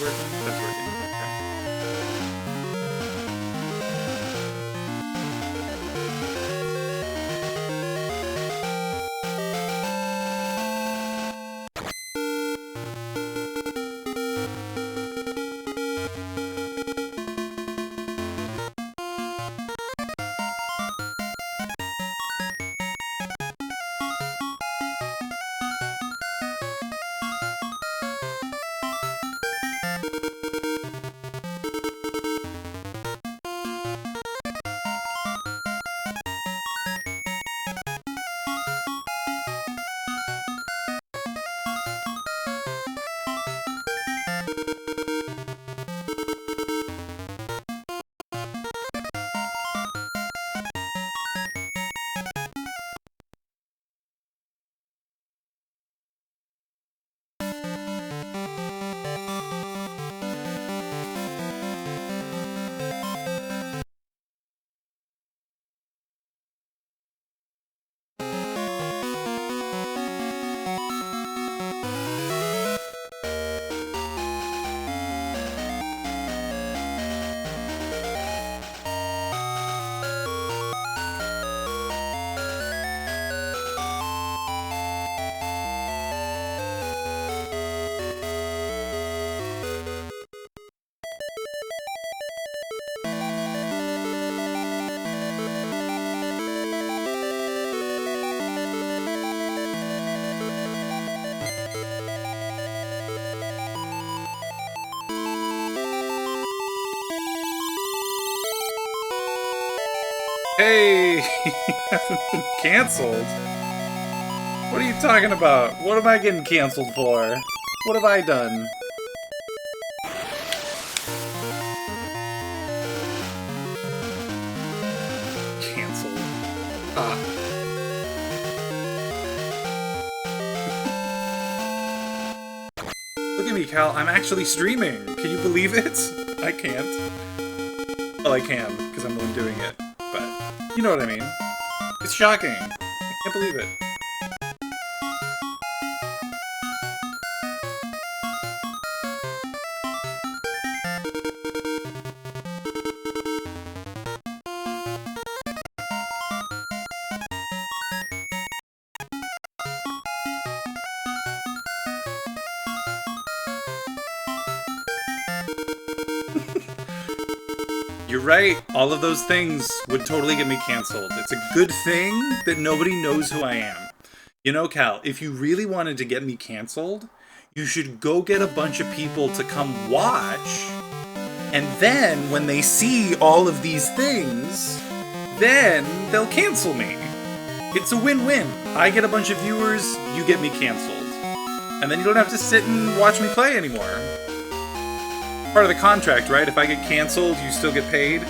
working? That's working. Hey, you haven't been canceled. What are you talking about? What am I getting canceled for? What have I done? Canceled. Ah. Look at me, Cal. I'm actually streaming. Can you believe it? I can't. Well, I can, because I'm the one doing it. But, you know what I mean. It's shocking. I can't believe it. You're right, all of those things would totally get me canceled. It's a good thing that nobody knows who I am. You know, Cal, if you really wanted to get me canceled, you should go get a bunch of people to come watch, and then when they see all of these things, then they'll cancel me. It's a win-win. I get a bunch of viewers, you get me canceled. And then you don't have to sit and watch me play anymore. Part of the contract, right? If I get canceled, you still get paid.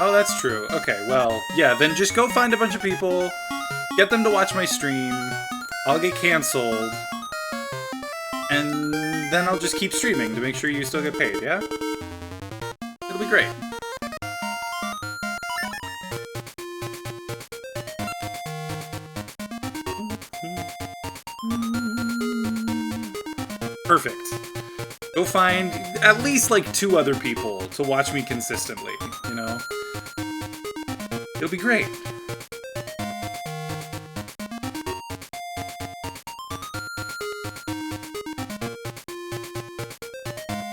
Oh, that's true. Okay, well, yeah, then just go find a bunch of people, get them to watch my stream, I'll get canceled, and then I'll just keep streaming to make sure you still get paid, yeah? It'll be great. perfect. Go find at least like 2 other people to watch me consistently, you know? It'll be great.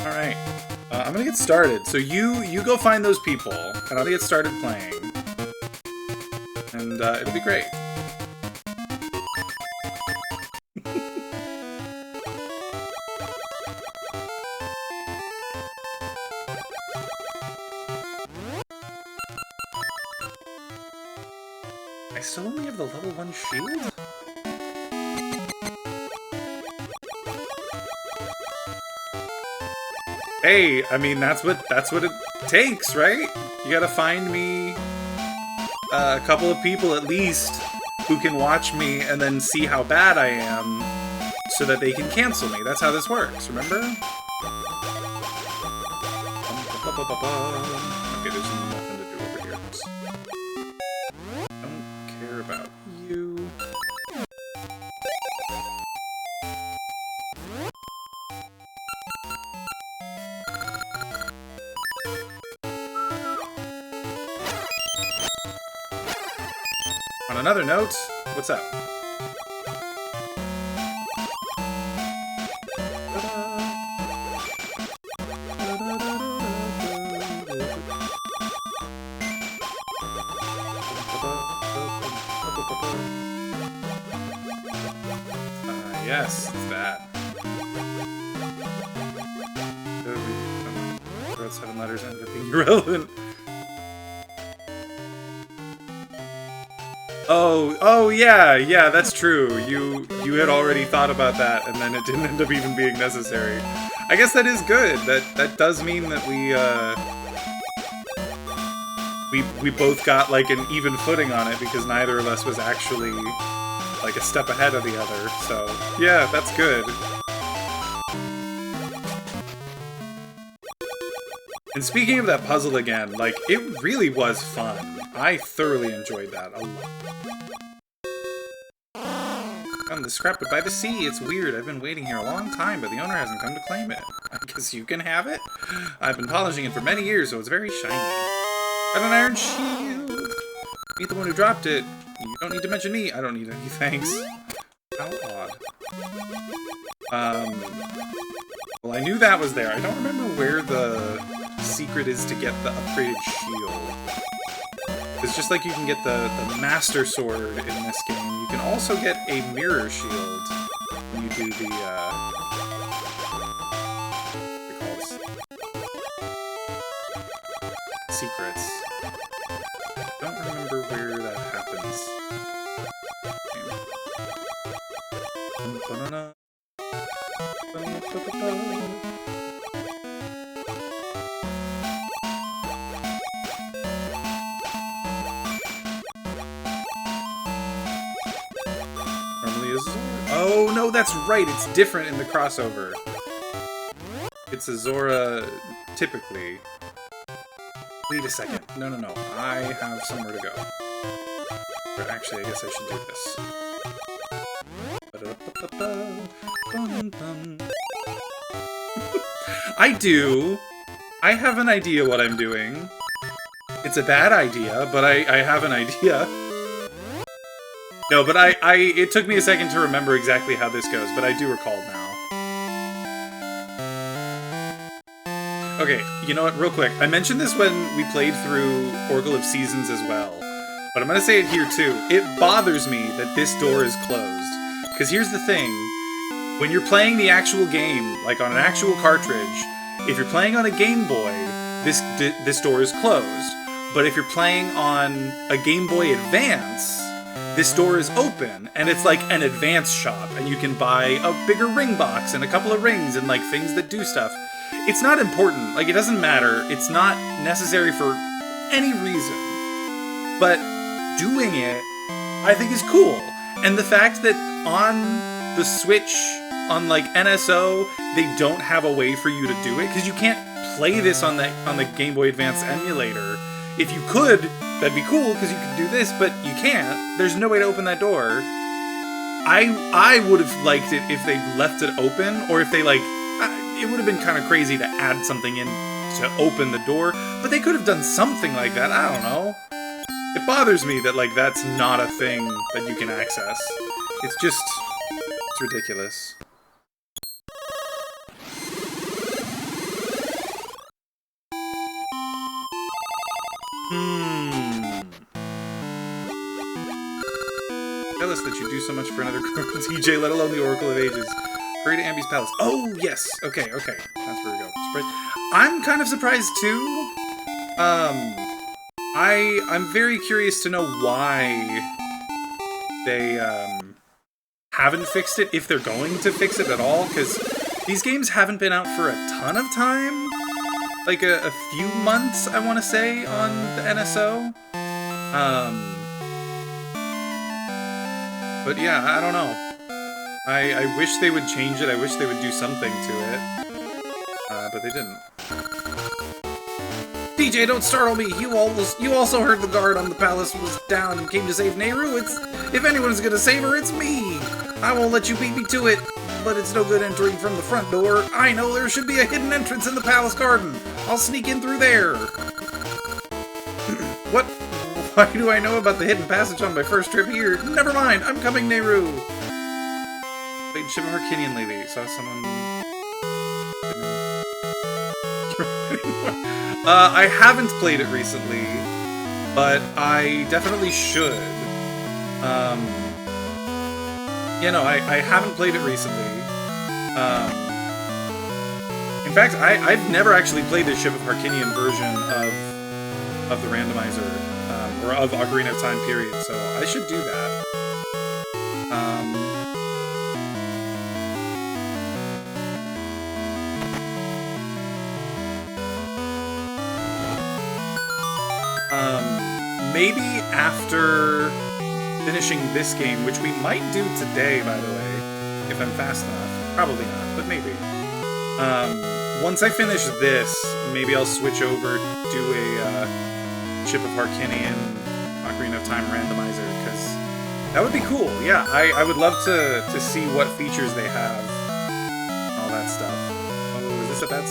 Alright. I'm gonna get started. So you go find those people, and I'll get started playing. And it'll be great. I still only have the level 1 shield? Hey, I mean, that's what it takes, right? You gotta find me a couple of people at least who can watch me and then see how bad I am so that they can cancel me. That's how this works, remember? Okay, there's nothing to do over here. Don't care about you. On another note, what's up? Yes, it's that. Wrote 7 letters and being irrelevant. Oh yeah, that's true. You had already thought about that, and then it didn't end up even being necessary. I guess that is good. That does mean that we both got like an even footing on it because neither of us was actually like a step ahead of the other. So yeah, that's good. And speaking of that puzzle again, like, it really was fun. I thoroughly enjoyed that a lot. Found the scrapbook by the sea. It's weird. I've been waiting here a long time, but the owner hasn't come to claim it. I guess you can have it? I've been polishing it for many years, so it's very shiny. Got an iron shield. Meet the one who dropped it. You don't need to mention me. I don't need any thanks. How odd. Well, I knew that was there. I don't remember where the secret is to get the upgraded shield. It's just like you can get the Master Sword in this game. You can also get a Mirror Shield when you do the, what's it called? Secrets. I don't remember where that happens. Oh, no, that's right. It's different in the crossover. It's a Zora, typically. Wait a second. No. I have somewhere to go. Or actually, I guess I should do this. I do. I have an idea what I'm doing. It's a bad idea, but I have an idea. No, but it took me a second to remember exactly how this goes, but I do recall now. Okay, you know what, real quick. I mentioned this when we played through Oracle of Seasons as well, but I'm gonna say it here too. It bothers me that this door is closed. Because here's the thing. When you're playing the actual game, like on an actual cartridge, if you're playing on a Game Boy, this door is closed. But if you're playing on a Game Boy Advance, this door is open, and it's like an advance shop, and you can buy a bigger ring box and a couple of rings and like things that do stuff. It's not important, like it doesn't matter, it's not necessary for any reason. But doing it, I think is cool. And the fact that on the Switch, on like NSO, they don't have a way for you to do it, because you can't play this on the Game Boy Advance emulator. If you could, that'd be cool, because you could do this, but you can't. There's no way to open that door. I would have liked it if they left it open, or if they, like, it would have been kind of crazy to add something in to open the door, but they could have done something like that. I don't know. It bothers me that, like, that's not a thing that you can access. It's just... it's ridiculous. Jealous that you do so much for another TJ, let alone the Oracle of Ages. Hurry to Ambi's Palace. Oh, yes. Okay. That's where we go. Surprise. I'm kind of surprised, too. I'm very curious to know why they, haven't fixed it, if they're going to fix it at all, because these games haven't been out for a ton of time. Like, a few months, I want to say, on the NSO. But yeah, I don't know. I wish they would change it. I wish they would do something to it. But they didn't. DJ, don't startle me! You also heard the guard on the palace was down and came to save Nehru. If anyone's gonna save her, it's me! I won't let you beat me to it, but it's no good entering from the front door. I know there should be a hidden entrance in the palace garden. I'll sneak in through there. What? Why do I know about the hidden passage on my first trip here? Never mind, I'm coming, Nehru! Played Ship of Harkinian lately. Saw someone... I haven't played it recently, but I definitely should. You know, I haven't played it recently. In fact, I've never actually played the Ship of Harkinian version of the randomizer, or of Ocarina of Time, period, so I should do that. Maybe after finishing this game, which we might do today, by the way, if I'm fast enough. Probably not, but maybe. Once I finish this, maybe I'll switch over to a Ship of Harkinian Ocarina of Time randomizer, because that would be cool. Yeah, I would love to see what features they have. All that stuff. Oh, is this a bad...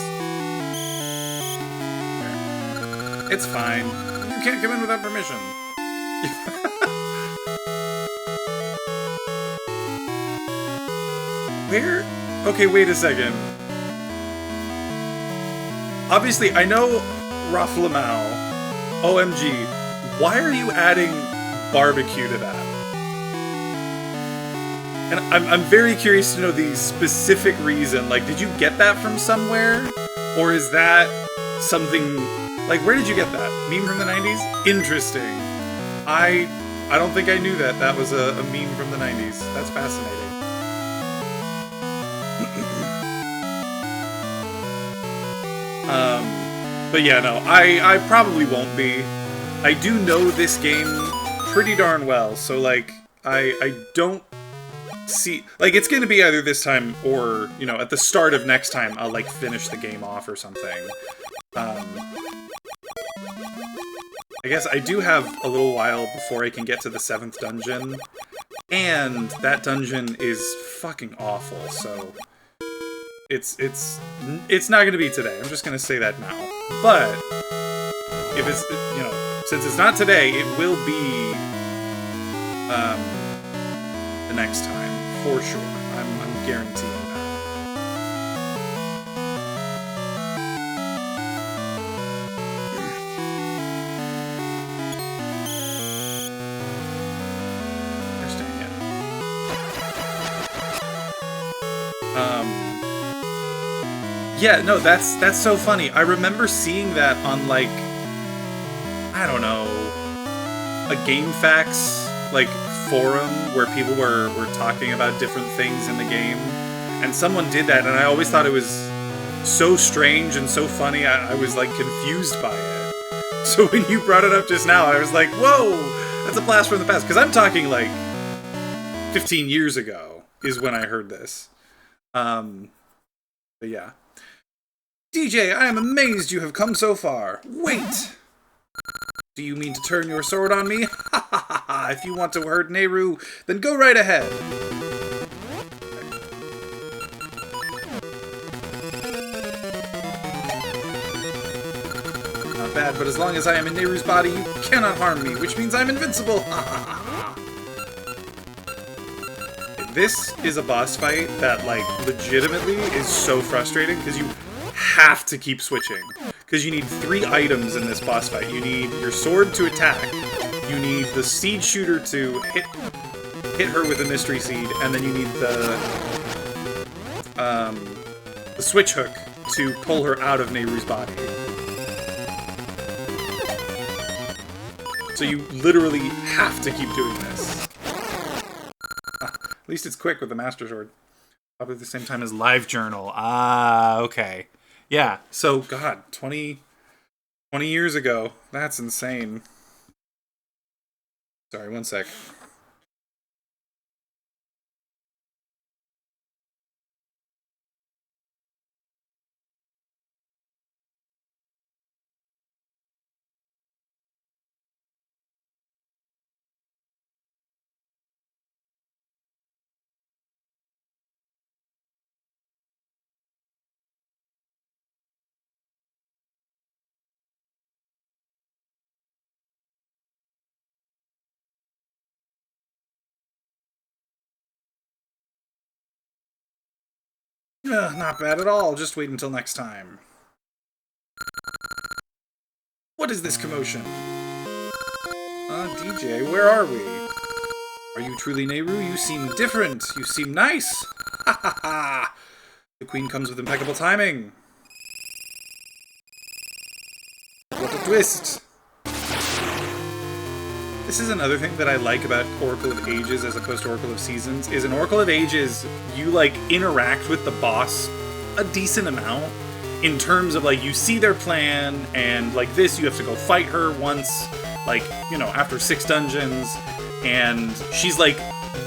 Okay. It's fine. You can't come in without permission. Where? Okay, wait a second. Obviously, I know Rafflemau. OMG. Why are you adding barbecue to that? And I'm very curious to know the specific reason. Like, did you get that from somewhere? Or is that something... Like, where did you get that? Meme from the 90s? Interesting. I don't think I knew that. That was a meme from the 90s. That's fascinating. But yeah, no, I probably won't be. I do know this game pretty darn well, so, like, I don't see... Like, it's gonna be either this time or, you know, at the start of next time, I'll, like, finish the game off or something. I guess I do have a little while before I can get to the 7th dungeon, and that dungeon is fucking awful, so it's not gonna be today. I'm just gonna say that now. But if it's, you know, since it's not today, it will be the next time for sure. I'm guaranteeing that. Yeah, no, that's so funny. I remember seeing that on, like, I don't know, a GameFAQs, like, forum where people were talking about different things in the game, and someone did that, and I always thought it was so strange and so funny, I was, like, confused by it. So when you brought it up just now, I was like, whoa, that's a blast from the past, because I'm talking, like, 15 years ago is when I heard this. But yeah. DJ, I am amazed you have come so far. Wait! Do you mean to turn your sword on me? Ha ha ha ha! If you want to hurt Nehru, then go right ahead. not bad, but as long as I am in Nehru's body, you cannot harm me, which means I'm invincible! This is a boss fight that, like, legitimately is so frustrating, because you have to keep switching. Because you need 3 items in this boss fight. You need your sword to attack, you need the seed shooter to hit her with a mystery seed, and then you need the switch hook to pull her out of Nehru's body. So you literally have to keep doing this. At least it's quick with the Master Sword. Probably at the same time as LiveJournal. Ah, okay. Yeah, so, God, 20 years ago. That's insane. Sorry, one sec. Not bad at all. Just wait until next time. What is this commotion? DJ, where are we? Are you truly Nehru? You seem different. You seem nice. Ha ha ha! The queen comes with impeccable timing. What a twist! This is another thing that I like about Oracle of Ages as opposed to Oracle of Seasons, is in Oracle of Ages, you, like, interact with the boss a decent amount, in terms of, like, you see their plan, and, like, this, you have to go fight her once, like, you know, after 6 dungeons, and she's, like,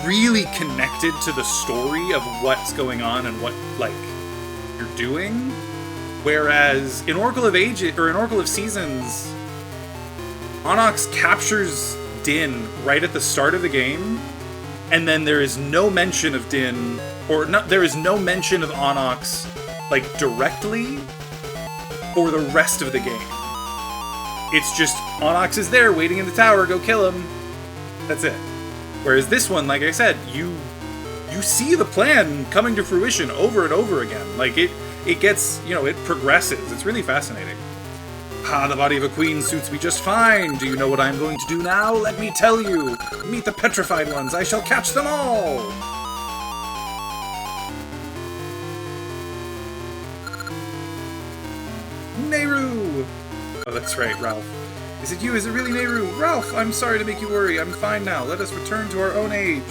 really connected to the story of what's going on and what, like, you're doing, whereas in Oracle of Ages, or in Oracle of Seasons, Onyx captures Din right at the start of the game, and then there is no mention of Din, or no, there is no mention of Onyx, like, directly for the rest of the game. It's just, Onyx is there, waiting in the tower, go kill him. That's it. Whereas this one, like I said, you see the plan coming to fruition over and over again. Like, it gets, you know, it progresses. It's really fascinating. Ah, the body of a queen suits me just fine. Do you know what I'm going to do now? Let me tell you. Meet the petrified ones. I shall catch them all. Nehru! Oh, that's right, Ralph. Is it you? Is it really Nehru? Ralph, I'm sorry to make you worry. I'm fine now. Let us return to our own age.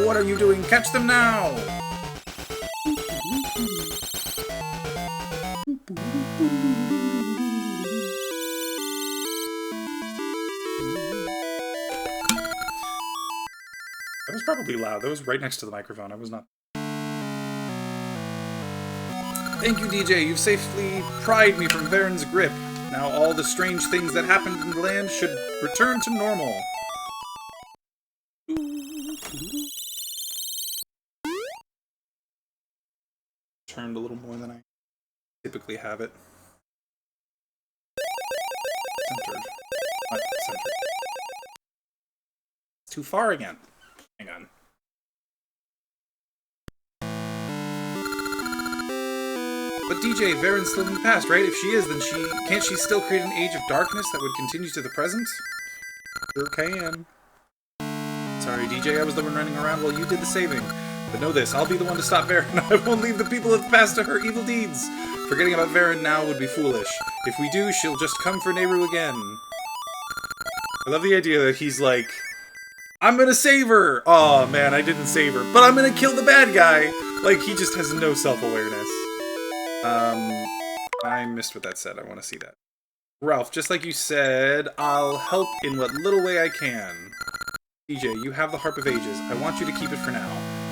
What are you doing? Catch them now! That was probably loud. That was right next to the microphone. I was not... Thank you, DJ. You've safely pried me from Varen's grip. Now all the strange things that happened in the land should return to normal. Turned a little more than I typically have it. Centered. Not centered. It's too far again. Hang on. But DJ, Varen's still in the past, right? If she is, then can't she still create an age of darkness that would continue to the present? Sure can. Sorry, DJ, I was the one running around while you did the saving. But know this, I'll be the one to stop Varen. I won't leave the people of the past to her evil deeds. Forgetting about Varen now would be foolish. If we do, she'll just come for Nehru again. I love the idea that he's like, I'm gonna save her! Oh man, I didn't save her, but I'm gonna kill the bad guy! Like, he just has no self-awareness. I missed what that said. I want to see that. Ralph, just like you said, I'll help in what little way I can. DJ, you have the Harp of Ages. I want you to keep it for now.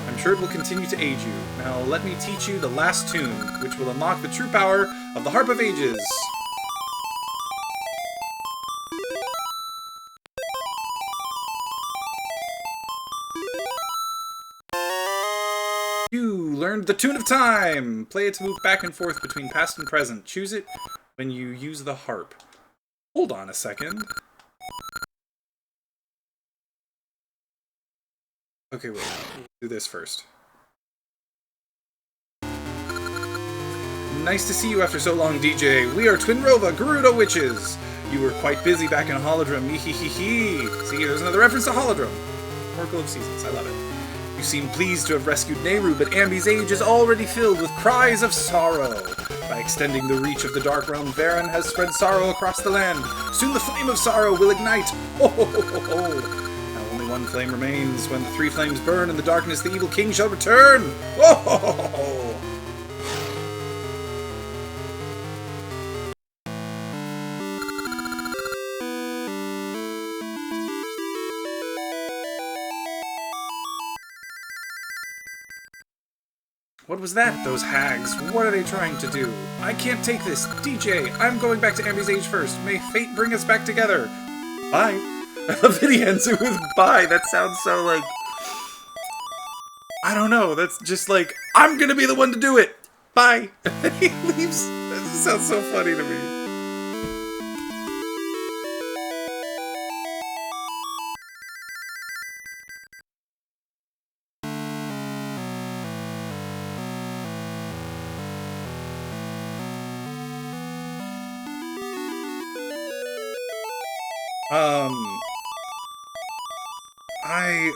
I'm sure it will continue to aid you. Now let me teach you the last tune, which will unlock the true power of the Harp of Ages. You learned the Tune of Time! Play it to move back and forth between past and present. Choose it when you use the harp. Hold on a second. Okay, wait. We'll do this first. Nice to see you after so long, DJ. We are Twinrova, Gerudo Witches. You were quite busy back in Holodrum. Ehehehe. See, there's another reference to Holodrum. Oracle of Seasons. I love it. You seem pleased to have rescued Nehru, but Ambi's age is already filled with cries of sorrow. By extending the reach of the Dark Realm, Varen has spread sorrow across the land. Soon the flame of sorrow will ignite. Ho ho ho ho ho. Now only one flame remains. When the 3 flames burn in the darkness, the evil king shall return. Ho ho ho ho ho. What was that, those hags? What are they trying to do? I can't take this. DJ, I'm going back to Ambi's age first. May fate bring us back together. Bye. I love that he ends it with bye. That sounds so like... I don't know. That's just like, I'm gonna be the one to do it. Bye. And he leaves. That just sounds so funny to me.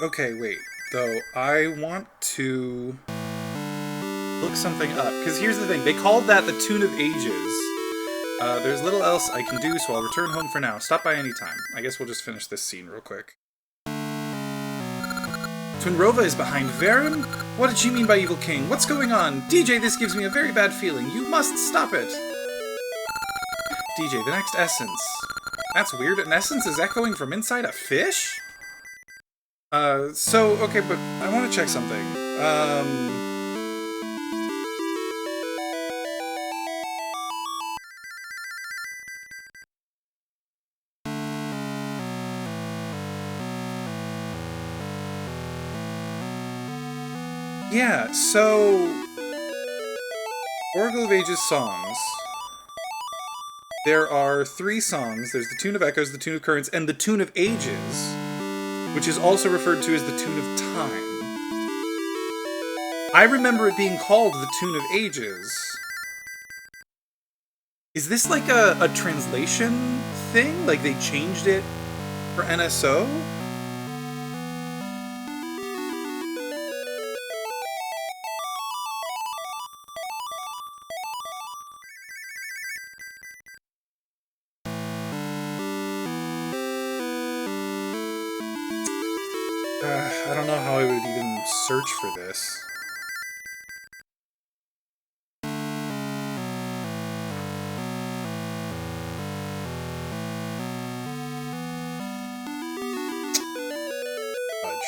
Okay, wait. Though, I want to look something up. Because here's the thing. They called that the Tune of Ages. There's little else I can do, so I'll return home for now. Stop by any time. I guess we'll just finish this scene real quick. Twinrova is behind Varen? What did she mean by Evil King? What's going on? DJ, this gives me a very bad feeling. You must stop it. DJ, the next essence. That's weird. An essence is echoing from inside a fish? Okay, but I want to check something. Yeah, so... Oracle of Ages songs. There are 3 songs. There's the Tune of Echoes, the Tune of Currents, and the Tune of Ages, which is also referred to as the Tune of Time. I remember it being called the Tune of Ages. Is this like a translation thing? Like they changed it for NSO? I don't know how I would even search for this. Fudge.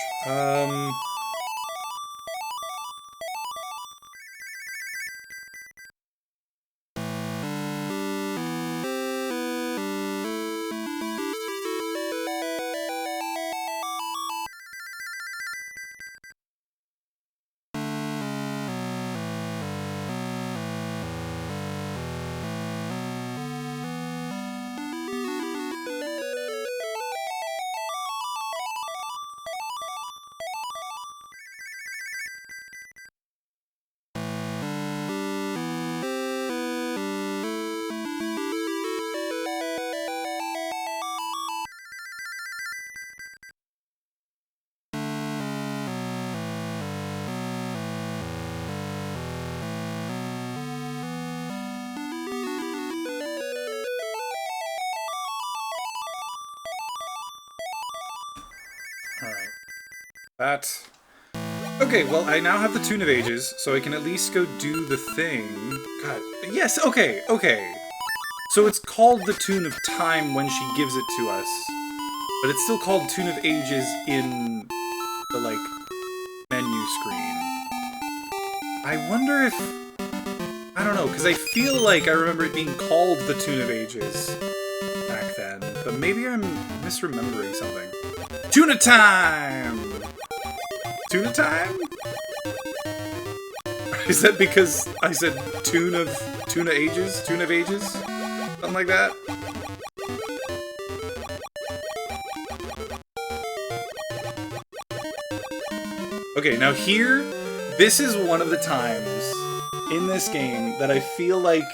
Alright. That... Okay, well, I now have the Tune of Ages, so I can at least go do the thing. God. Yes, okay, okay. So it's called the Tune of Time when she gives it to us. But it's still called Tune of Ages in the, like, menu screen. I wonder if... I don't know, because I feel like I remember it being called the Tune of Ages back then. But maybe I'm misremembering something. Tuna time! Tuna time? Is that because I said tune of ages? Tune of ages? Something like that. Okay, now here, this is one of the times in this game that I feel like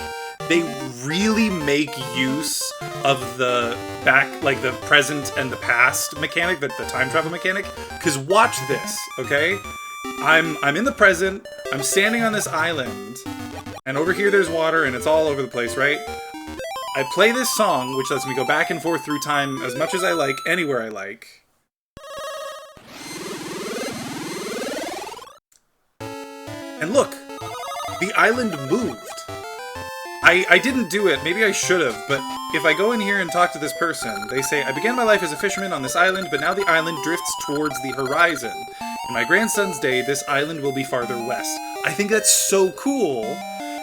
they really make use of the the present and the past mechanic, the time travel mechanic. Because watch this, okay? I'm in the present, I'm standing on this island, and over here there's water, and it's all over the place, right? I play this song, which lets me go back and forth through time as much as I like, anywhere I like. And look, the island moved. I didn't do it, maybe I should have, but if I go in here and talk to this person, they say, I began my life as a fisherman on this island, but now the island drifts towards the horizon. In my grandson's day, this island will be farther west. I think that's so cool,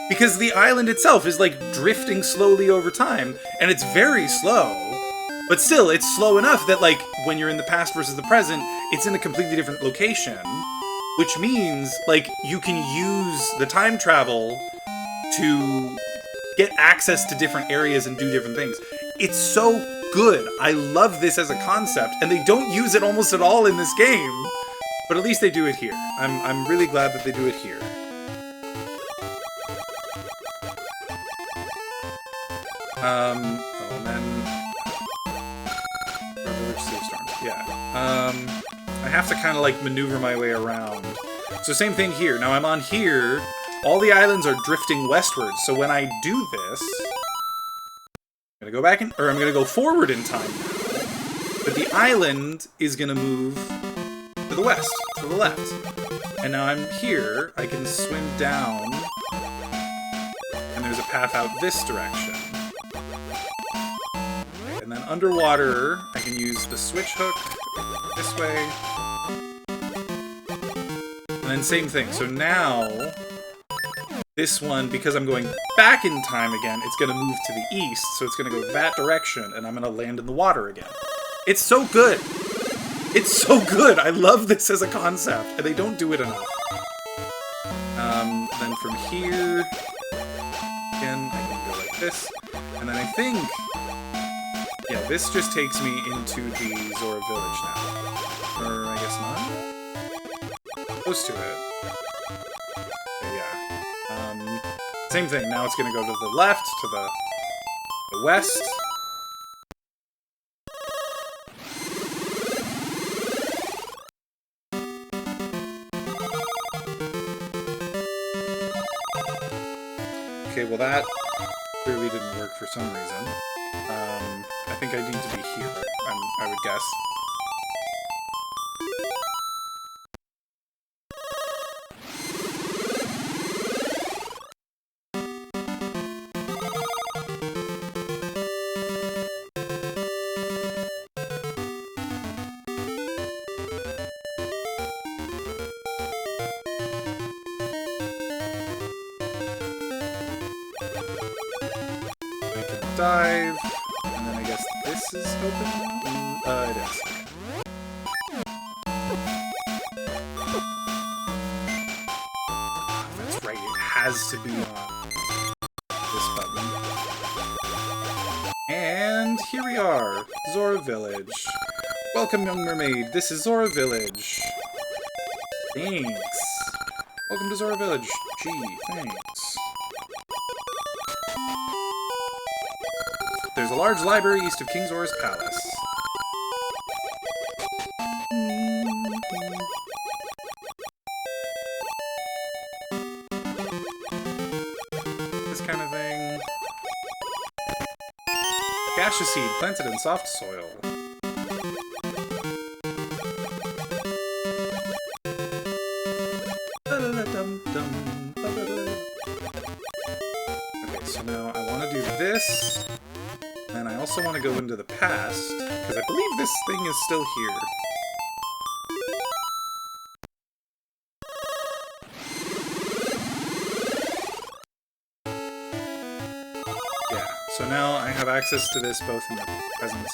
because the island itself is like drifting slowly over time, and it's very slow. But still, it's slow enough that like, when you're in the past versus the present, it's in a completely different location. Which means, like, you can use the time travel to get access to different areas and do different things. It's so good. I love this as a concept, and they don't use it almost at all in this game. But at least they do it here. I'm really glad that they do it here. Oh, and then... Village Save Storm. Yeah. I have to kind of, like, maneuver my way around. So same thing here. Now I'm on here. All the islands are drifting westward, so when I do this, I'm gonna go back in, or I'm gonna go forward in time now, but the island is gonna move to the west, to the left. And now I'm here, I can swim down, and there's a path out this direction. And then underwater, I can use the switch hook this way. And then same thing, so now, this one, because I'm going back in time again, it's going to move to the east, so it's going to go that direction, and I'm going to land in the water again. It's so good! It's so good! I love this as a concept, and they don't do it enough. Then from here, again, I can go like this, and then I think, yeah, this just takes me into the Zora Village now. Or, I guess not? Close to it. Same thing, now it's gonna go to the left, to the west. Okay, well that clearly didn't work for some reason. I think I need to be here, I would guess. Dive, and then I guess this is open now? It is. Oh, that's right, it has to be on this button. And here we are, Zora Village. Welcome, young mermaid, this is Zora Village. Thanks. Welcome to Zora Village. Gee, thanks. There's a large library east of King Zora's palace. This kind of thing. Acacia seed planted in soft soil. Okay, so now I want to do this. And I also want to go into the past, because I believe this thing is still here. Yeah, so now I have access to this both in the present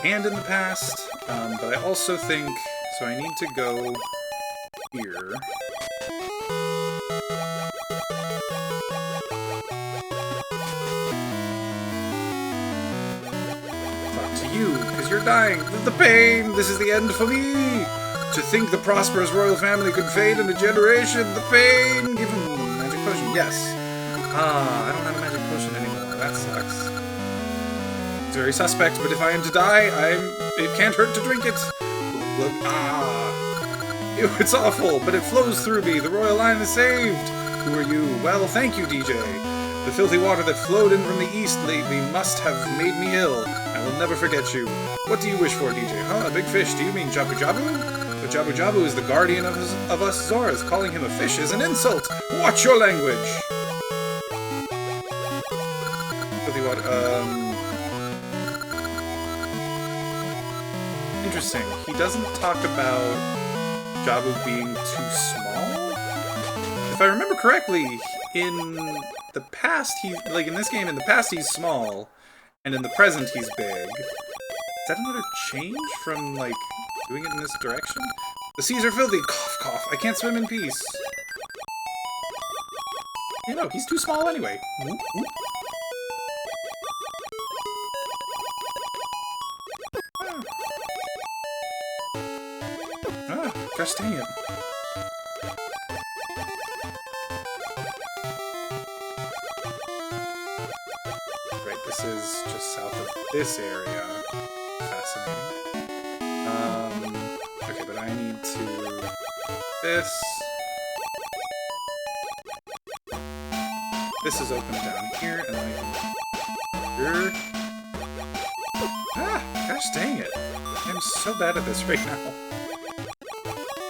and in the past, but I also think, so I need to go here. you, because you're dying. The pain! This is the end for me! To think the prosperous royal family could fade in a generation. The pain! Give him a magic potion. Yes. Ah, I don't have a magic potion anymore. That sucks. It's very suspect, but if I am to die, it can't hurt to drink it. Ew, it's awful, but it flows through me. The royal line is saved. Who are you? Well, thank you, DJ. The filthy water that flowed in from the east lately must have made me ill. I will never forget you. What do you wish for, DJ? Huh, a big fish. Do you mean Jabu Jabu? But Jabu Jabu is the guardian of us Zoras. Calling him a fish is an insult. Watch your language. Filthy water, interesting. He doesn't talk about Jabu being too small? If I remember correctly, in the past, in this game, in the past he's small, and in the present he's big. Is that another change from, like, doing it in this direction? The seas are filthy! Cough, cough! I can't swim in peace! You know, he's too small anyway. Whoop, whoop. Gosh dang it. Right, this is just south of this area. Fascinating. Okay, but I need to... This is open down here, and then I can... Here. Ah! Gosh dang it. I'm so bad at this right now.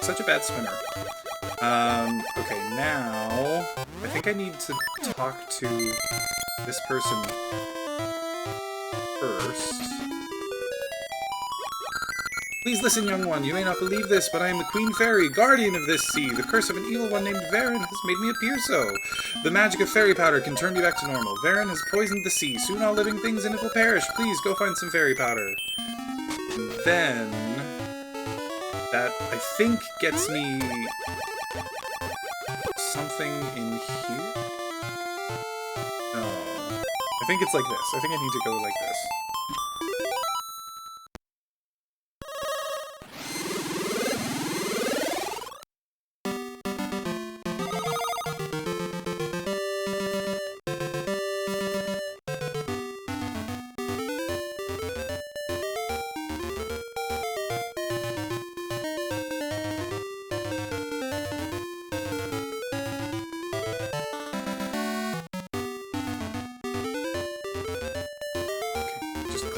Such a bad swimmer. Okay, now... I think I need to talk to this person first. Please listen, young one. You may not believe this, but I am the Queen Fairy, guardian of this sea. The curse of an evil one named Varen has made me appear so. The magic of fairy powder can turn me back to normal. Varen has poisoned the sea. Soon all living things in it will perish. Please, go find some fairy powder. And then... that, I think, gets me something in here? No. I think it's like this. I think I need to go like this.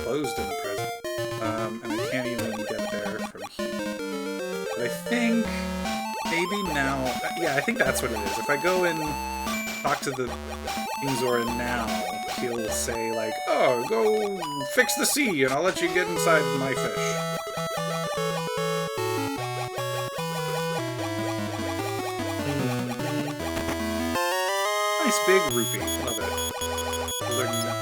Closed in the present. And I can't even get there from here. But I think maybe now... yeah, I think that's what it is. If I go and talk to the King Zora now, he'll say, like, oh, go fix the sea, and I'll let you get inside my fish. Nice big rupee. Love it. Learning that.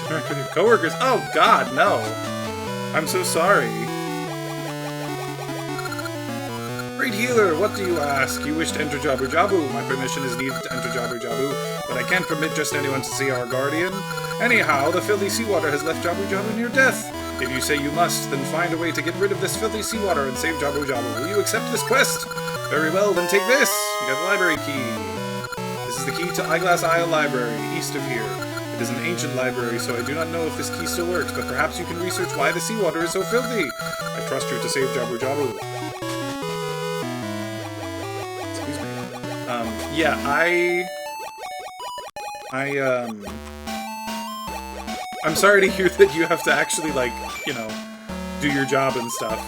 Interact with your coworkers? Oh god, no! I'm so sorry. Great healer, what do you ask? You wish to enter Jabu Jabu. My permission is needed to enter Jabu Jabu, but I can't permit just anyone to see our guardian. Anyhow, the filthy seawater has left Jabu Jabu near death. If you say you must, then find a way to get rid of this filthy seawater and save Jabu Jabu. Will you accept this quest? Very well, then take this. You got the library key. This is the key to Eyeglass Isle Library, east of here. It is an ancient library, so I do not know if this key still works, but perhaps you can research why the seawater is so filthy. I trust you to save Jabu Jabu. Excuse me. Yeah, I'm sorry to hear that you have to actually, like, you know, do your job and stuff.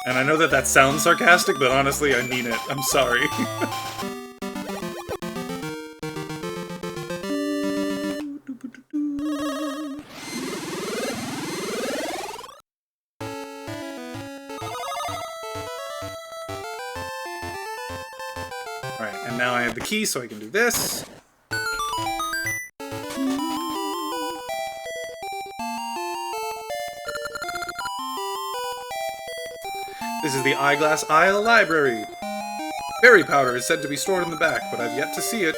And I know that that sounds sarcastic, but honestly, I mean it. I'm sorry. Alright, and now I have the key, so I can do this. This is the Eyeglass Isle Library. Fairy powder is said to be stored in the back, but I've yet to see it.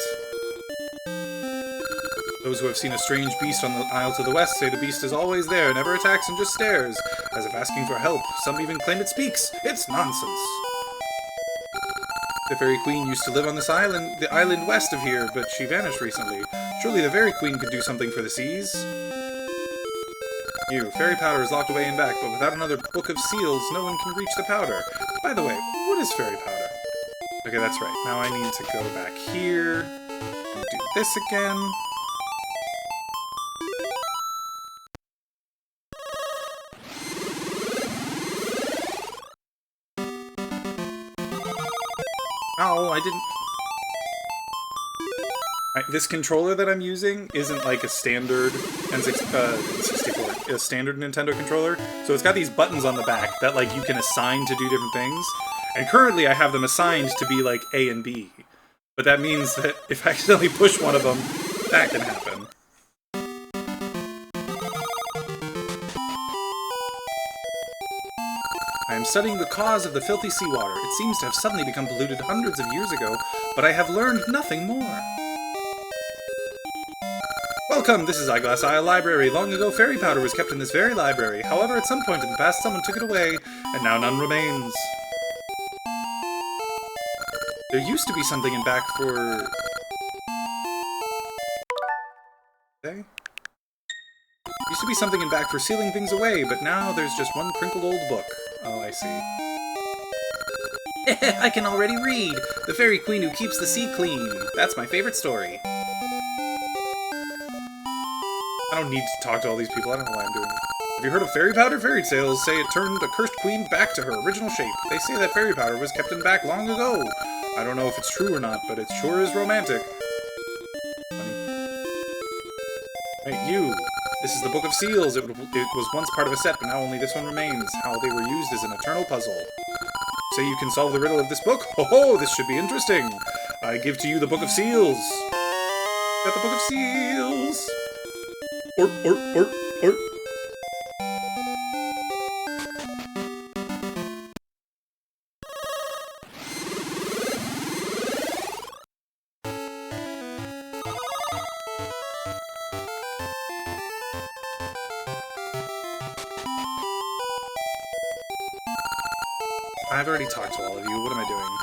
Those who have seen a strange beast on the isle to the west say the beast is always there, never attacks and just stares, as if asking for help. Some even claim it speaks. It's nonsense. The Fairy Queen used to live on this island, the island west of here, but she vanished recently. Surely the Fairy Queen could do something for the seas. You, fairy powder is locked away and back, but without another book of seals, no one can reach the powder. By the way, what is fairy powder? Okay, that's right. Now I need to go back here and do this again. Oh, I didn't... This controller that I'm using isn't like a standard N64, a standard Nintendo controller. So it's got these buttons on the back that like you can assign to do different things. And currently I have them assigned to be like A and B. But that means that if I accidentally push one of them, that can happen. I am studying the cause of the filthy seawater. It seems to have suddenly become polluted hundreds of years ago, but I have learned nothing more. Welcome! This is Eyeglass Isle Library. Long ago, fairy powder was kept in this very library. However, at some point in the past, someone took it away, and now none remains. There used to be something in back for... Okay. Used to be something in back for sealing things away, but now there's just one crinkled old book. Oh, I see. I can already read! The Fairy Queen who keeps the sea clean. That's my favorite story. I don't need to talk to all these people. I don't know why I'm doing it. Have you heard of fairy powder? Fairy tales say it turned a cursed queen back to her original shape. They say that fairy powder was kept in back long ago. I don't know if it's true or not, but it sure is romantic. Hey, you! This is the Book of Seals. It was once part of a set, but now only this one remains. How they were used is an eternal puzzle. Say you can solve the riddle of this book? Ho ho! This should be interesting! I give to you the Book of Seals! Got the Book of Seals! Or. I've already talked to all of you. What am I doing?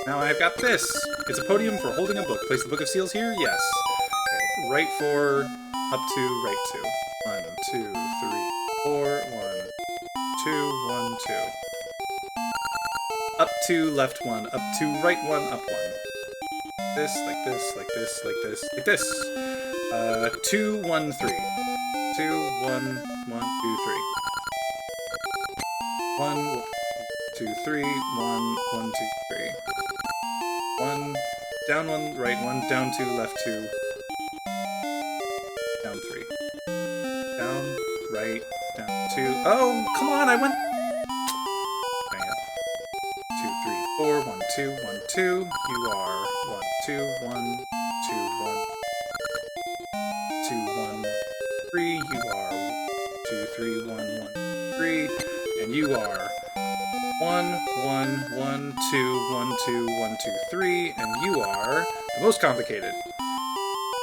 Now I've got this. It's a podium for holding a book. Place the Book of Seals here? Yes. Okay. Right 4, up 2, right 2. 1, 2, 3, 4, 1, 2, 1, 2. Up 2, left 1, up 2, right 1, up 1. This, like this, like this, like this, like this. 2, 1, 3. 2, 1, 1, 2, 3. 1, 2, 3, 1, 1, 2, 3. 1, down 1, right 1, down 2, left 2. Down 3. Down, right, down 2. Oh, come on, I went... Dang it. 2, 3, 4, 1, 2, 1, 2. You are 1, 2, 1, 2, 1. 2, 1, 3. You are 2, 3, 1, 1, 3. And you are 1, 1, 1, 2, 1, 2, 1, 2, 3. And you are the most complicated.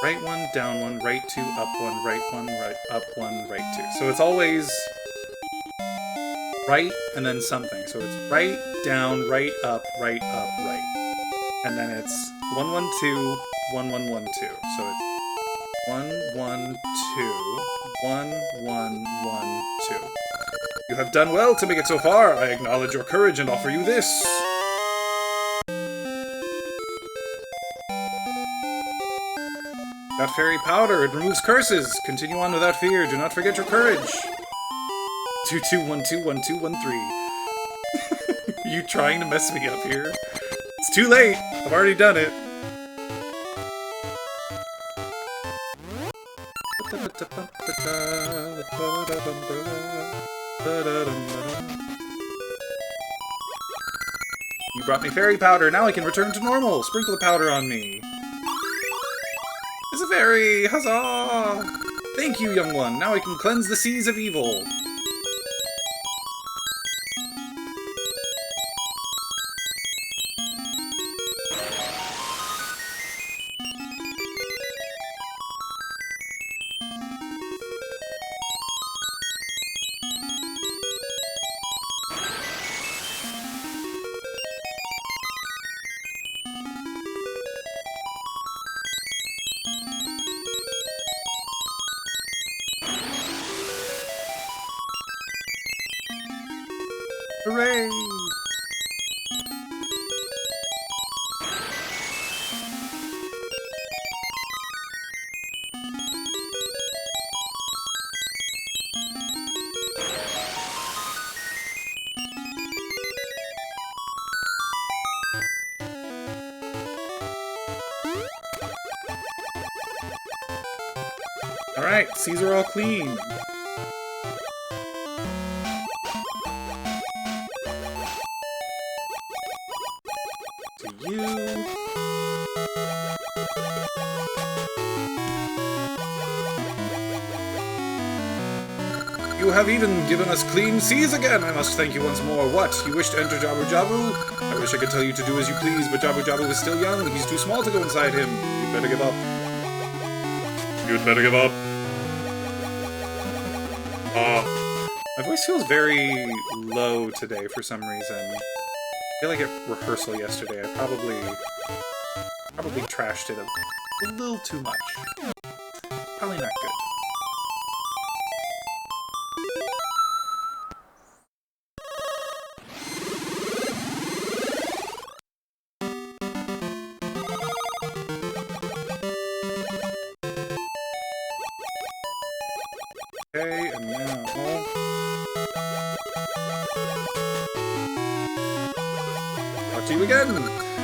Right 1, down 1, right 2, up 1, right 1, right, up 1, right 2. So it's always right and then something. So it's right, down, right, up, right, up, right. And then it's 1, 1, 2, 1, 1, 1, 2. So it's 1, 1, 2, 1, 1, 1, 2. You have done well to make it so far. I acknowledge your courage and offer you this. Got fairy powder. It removes curses. Continue on without fear. Do not forget your courage. 2, 2, 1, 2, 1, 2, 1, 3. You trying to mess me up here? It's too late. I've already done it. You brought me fairy powder. Now I can return to normal. Sprinkle the powder on me. It's a fairy! Huzzah! Thank you, young one. Now I can cleanse the seas of evil. Hooray! Alright, seas are all clean. To you. You have even given us clean seas again! I must thank you once more. What? You wish to enter Jabu Jabu? I wish I could tell you to do as you please, but Jabu Jabu is still young. He's too small to go inside him. You'd better give up. You'd better give up. My voice feels very low today for some reason. I feel like at rehearsal yesterday I probably trashed it a little too much. Probably not good. Okay, and now... Talk to you again!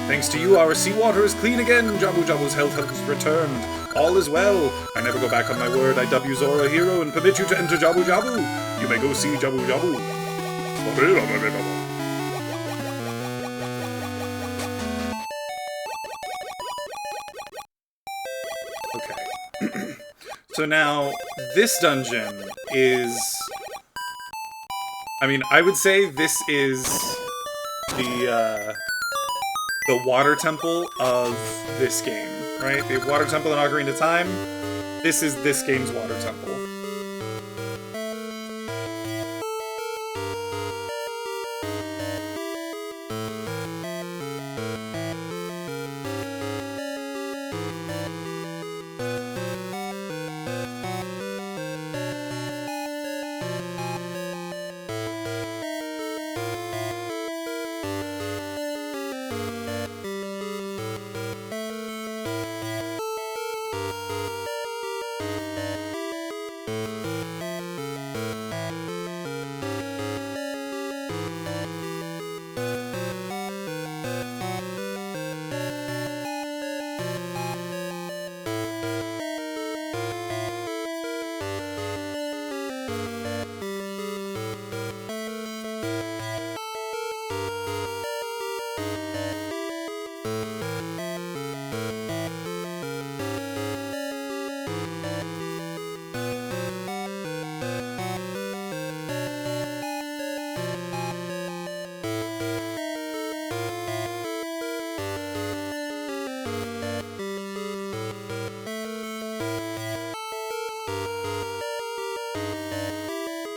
Thanks to you, our seawater is clean again! Jabu Jabu's health has returned! All is well! I never go back on my word. I dub you Zora hero and permit you to enter Jabu Jabu! You may go see Jabu Jabu! Okay. So now, this dungeon is... I mean, I would say this is the water temple of this game, right? The water temple in Ocarina of Time. This is this game's water temple.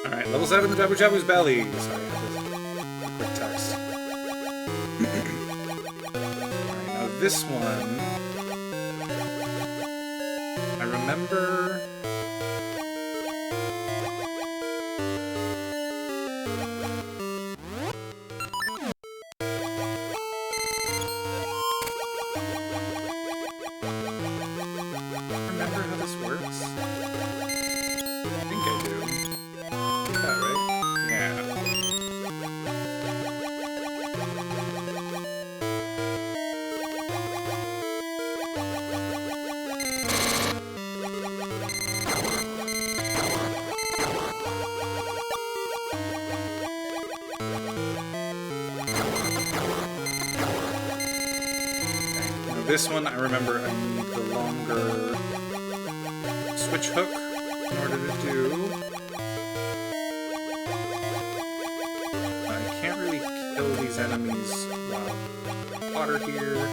Alright, level 7, Jabu Jabu's belly. Sorry, I have this quick text. Alright, now this one... I remember... how this works? I think I do. Yeah, right? Yeah. Now this one, I remember I need the longer switch hook in order to do. I can't really kill these enemies while water here.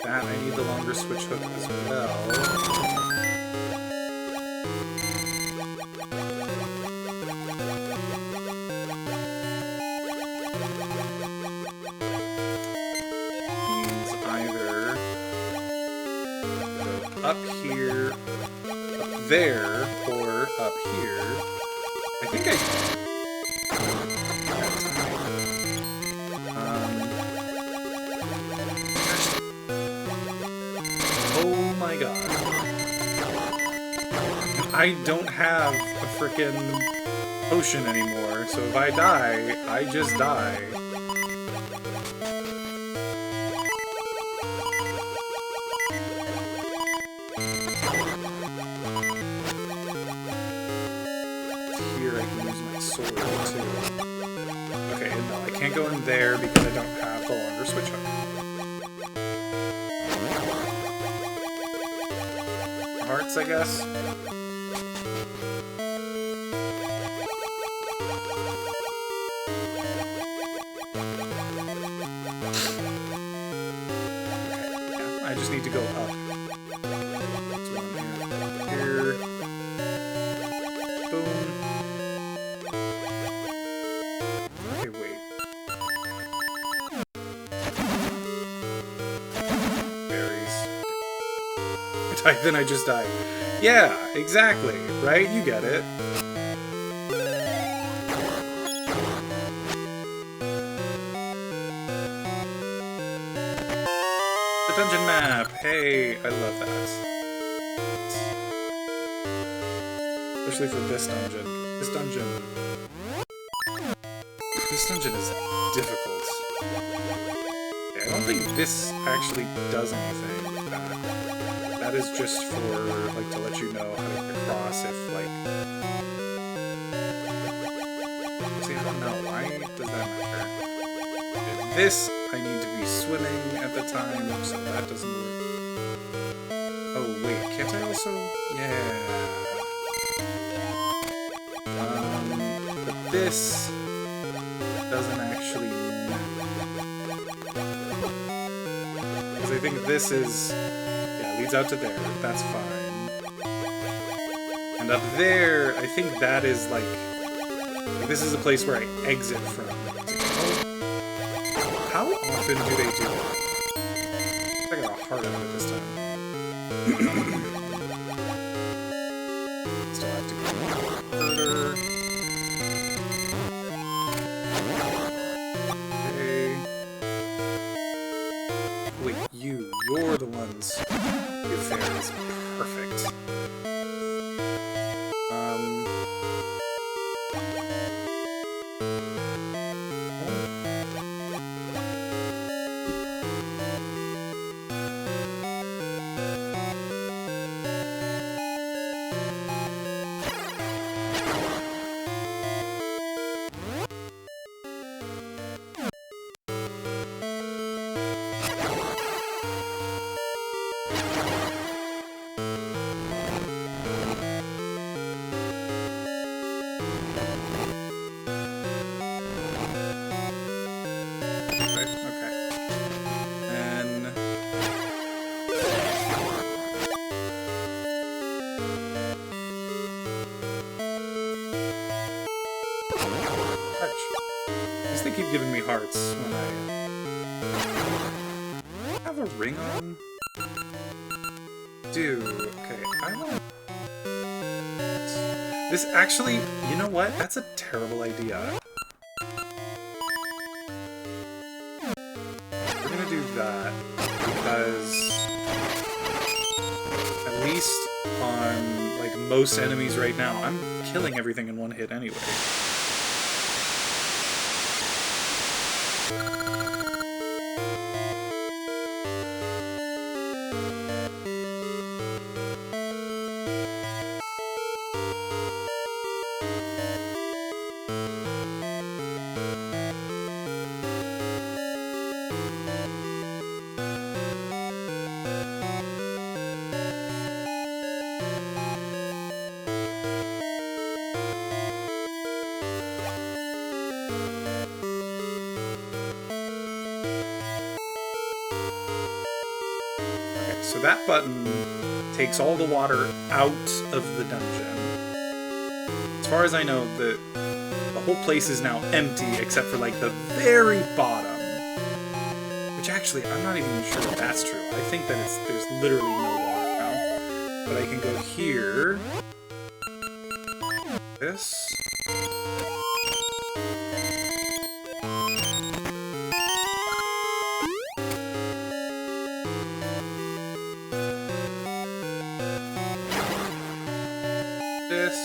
That I need the longer switch hook as well. Up here, up there, or up here. I think I... Oh my god. I don't have a frickin' potion anymore, so if I die, I just die. Here I can use my sword too. Okay, no, I can't go in there because I don't have the longer switch hook. Hearts, I guess. I just need to go up. That's one here. Boom. Okay, wait. Berries. Then I just die. Yeah, exactly. Right? You get it. Dungeon map! Hey, I love that. Especially for this dungeon. This dungeon is difficult. Okay, I don't think this actually does anything. That is just for, like, to let you know how to get across if, like... See, I don't know. Why does that matter? Okay, this... I need to be swimming at the time, so that doesn't work. Oh, wait, can't I also? Yeah. But this doesn't actually because I think this is, yeah, leads out to there. That's fine. And up there, I think that is like this is a place where I exit from. How often do they do that? I got a heart out of it this time. Still have to go further. Okay. Wait, you're the ones. The affair is perfect. They keep giving me hearts when I have a ring on. Dude, okay, I want this. Actually, you know what? That's a terrible idea. We're gonna do that because at least on like most enemies right now, I'm killing everything in one hit anyway. So that button takes all the water out of the dungeon. As far as I know, the whole place is now empty except for like the very bottom. Which actually, I'm not even sure if that's true. I think that there's literally no water now. But I can go here. This. This.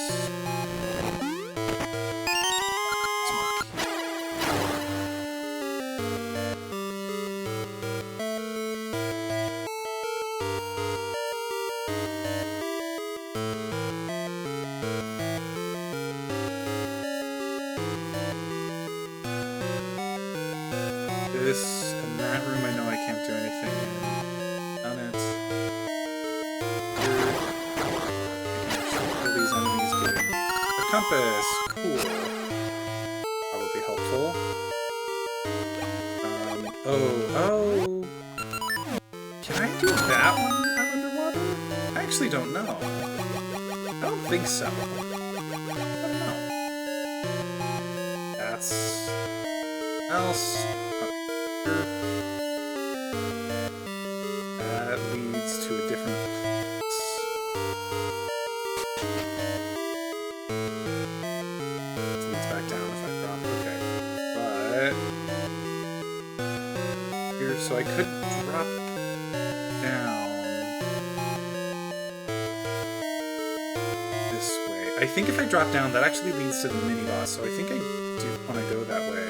This and that room I know I can't do anything in. Done it. Here. Kill these enemies getting a compass. Cool. Probably helpful. Oh. Can I do that one when I'm underwater? I actually don't know. I don't think so. I don't know. That's else. That leads to a different place. This leads back down if I drop it. Okay. But here, so I could drop down this way. I think if I drop down, that actually leads to the mini-boss, so I think I do want to go that way.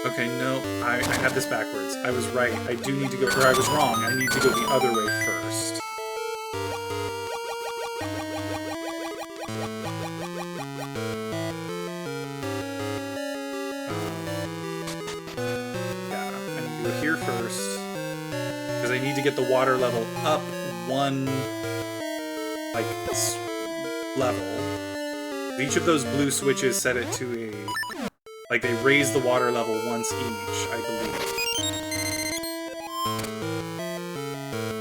Okay, no, I had this backwards. I was right. I do need to go, or I was wrong. I need to go the other way first. Yeah, I need to go here first. Because I need to get the water level up one, like, level. Each of those blue switches set it to a... Like, they raise the water level once each, I believe.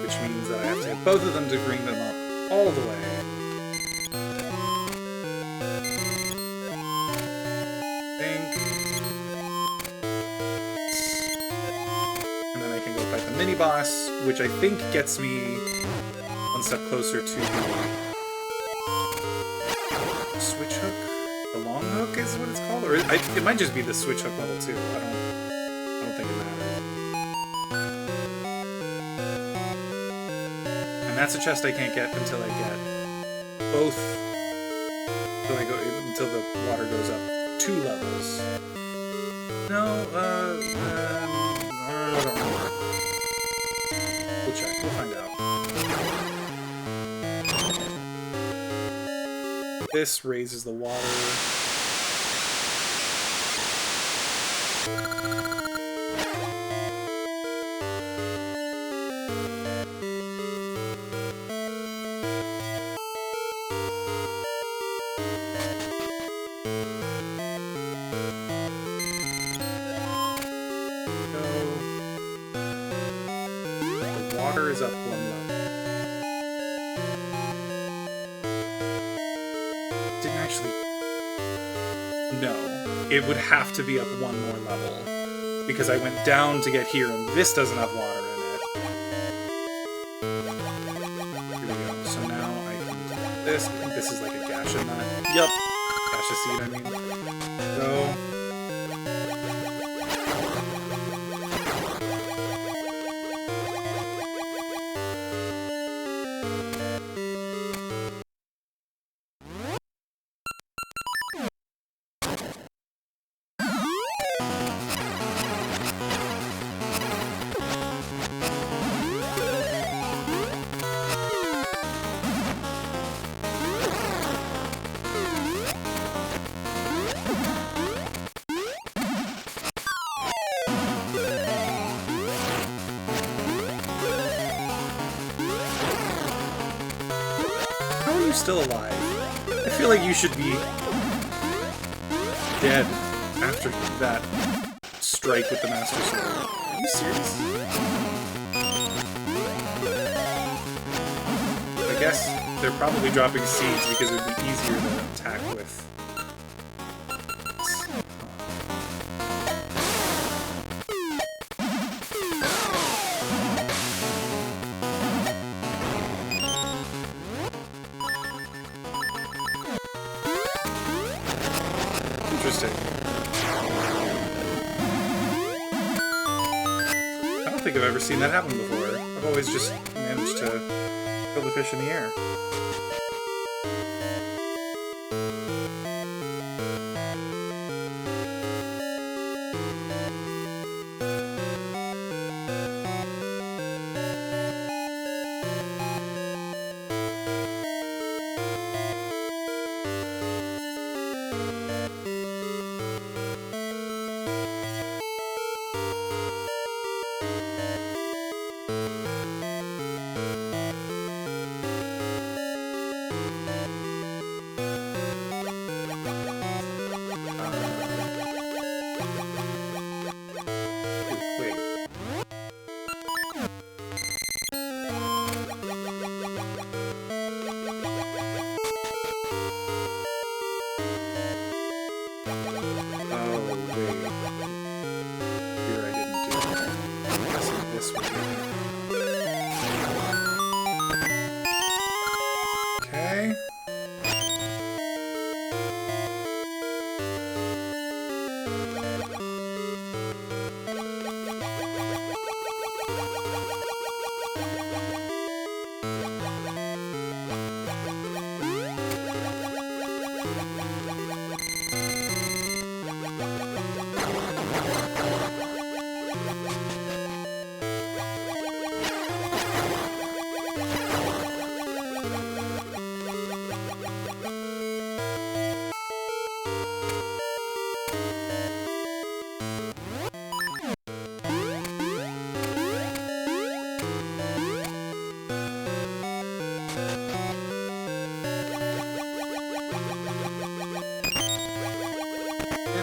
Which means that I have to hit both of them to bring them up all the way. And then I can go fight the mini-boss, which I think gets me one step closer to the switch hook. The long hook is what it's called, or it might just be the switch hook level too. I don't think it matters. And that's a chest I can't get until I get both. Until the water goes up 2 levels. No, I don't remember. We'll check. We'll find out. This raises the water. The water is up 1 level. No, it would have to be up 1 more level, because I went down to get here, and this doesn't have water in it. Here we go. So now I can do this. I think this is like a Gasha nut. Yup. Gasha seed, I mean. So... still alive. I feel like you should be dead after that strike with the Master Sword. Are you serious? I guess They're probably dropping seeds because it would be easier to attack with. Interesting. I don't think I've ever seen that happen before. I've always just managed to kill the fish in the air.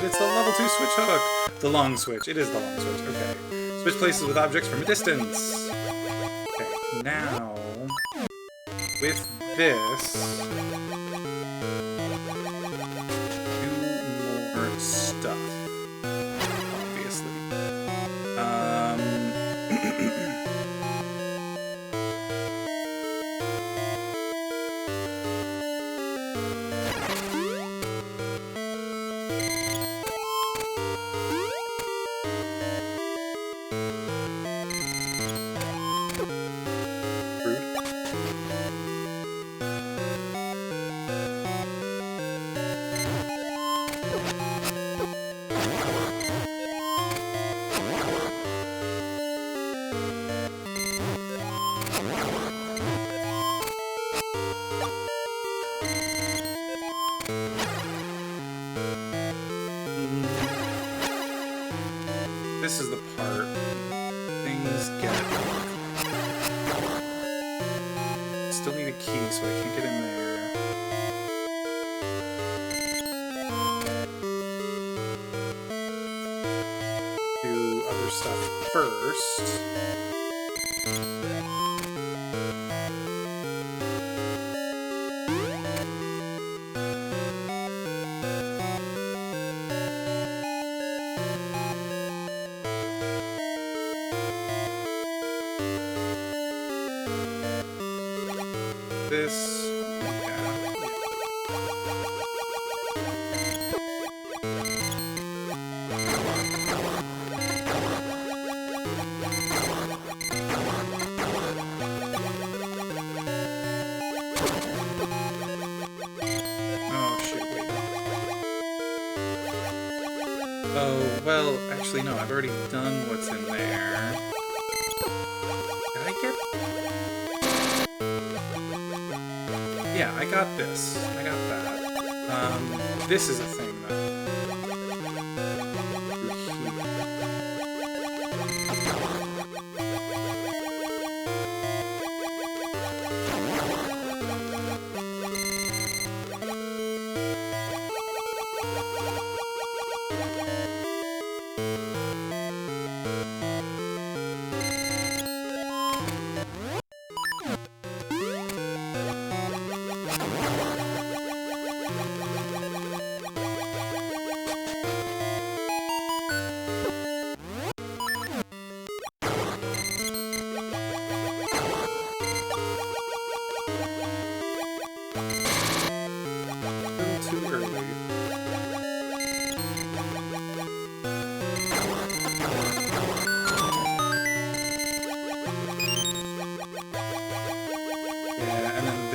It's the level 2 switch hook! The long switch. It is the long switch. Okay. Switch places with objects from a distance. Okay, now... with this... do more stuff. Obviously. This is the part. Things get... Still need a key, so I can't get in there. Do other stuff first. This... Oh, shit, wait. Oh, well, actually, no, I've already done what's in there. Did I get... Yeah, I got this. I got that. This is a thing, though.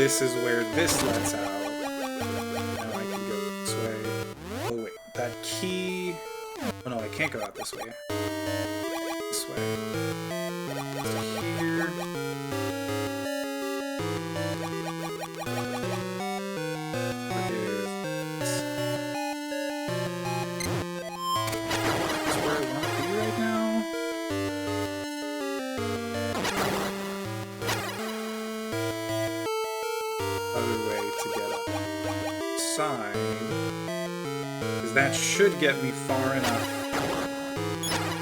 this is where this lets out. Now I can go this way. Oh wait, that key... Oh no, I can't go out this way. This way. So here. Because that should get me far enough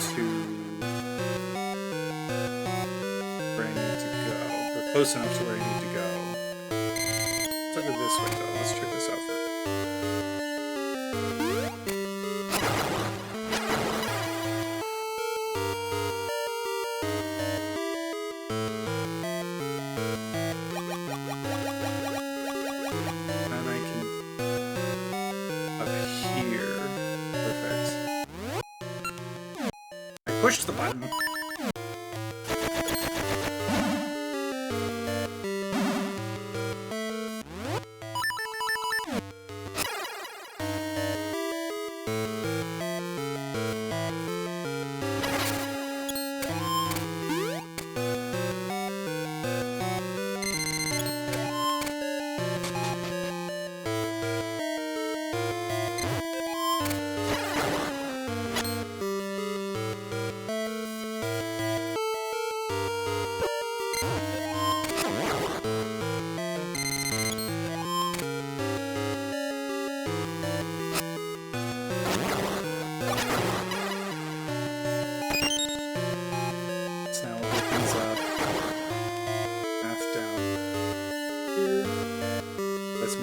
to where I need to go, or close enough to where I need to go. Let's go this way though. Let's check this out first. Push the button.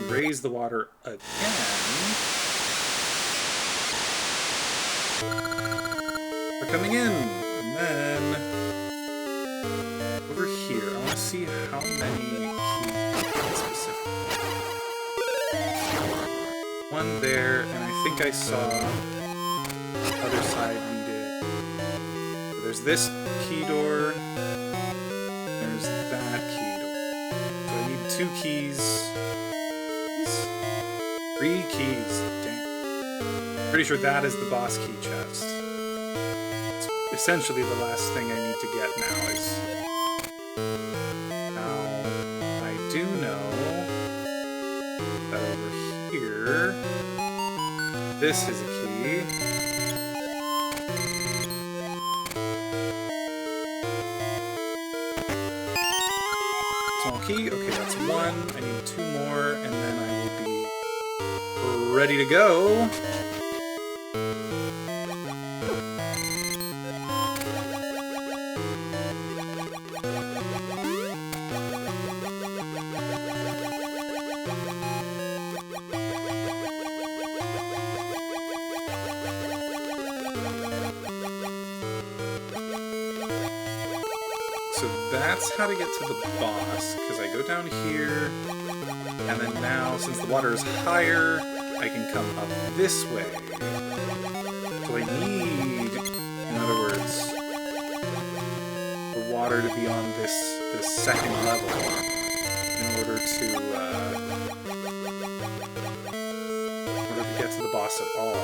Raise the water again. We're coming in. And then over here, I want to see how many keys specifically. One there, and I think I saw the other side needed. So there's this key door. There's that key door. So I need 2 keys. 3 keys. Damn. Pretty sure that is the boss key chest. It's essentially the last thing I need to get now is... Now, I do know that over here, this is a key. Small key. Okay, that's 1. I need 2 more, and then I will be ready to go. So that's how to get to the boss, because I go down here, and then now, since the water is higher, I can come up this way. So I need, in other words, the water to be on this second level in order to get to the boss at all.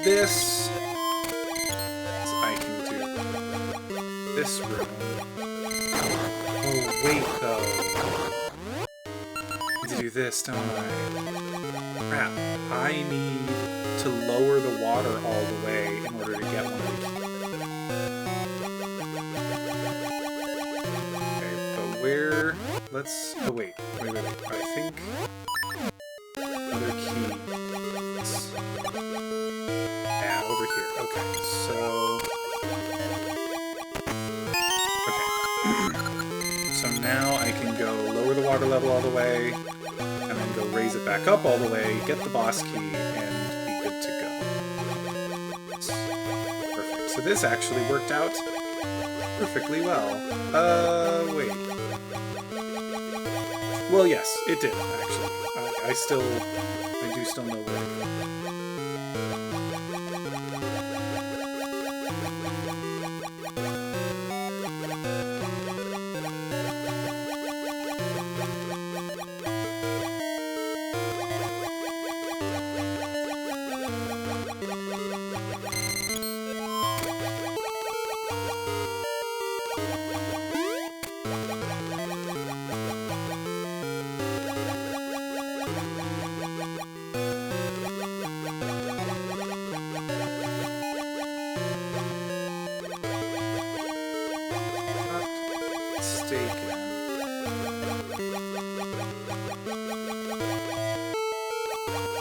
This, so I can do this room. Oh wait though, I need to do this, don't I? Crap, I need to lower the water all the way in order to get one of the keys. Okay, but where, let's, oh wait, I think another key. Over here. Okay, so... Okay. So now I can go lower the water level all the way, and then go raise it back up all the way, get the boss key, and be good to go. Perfect. So this actually worked out perfectly well. Wait. Well, yes, it did, actually. I do still know where to go.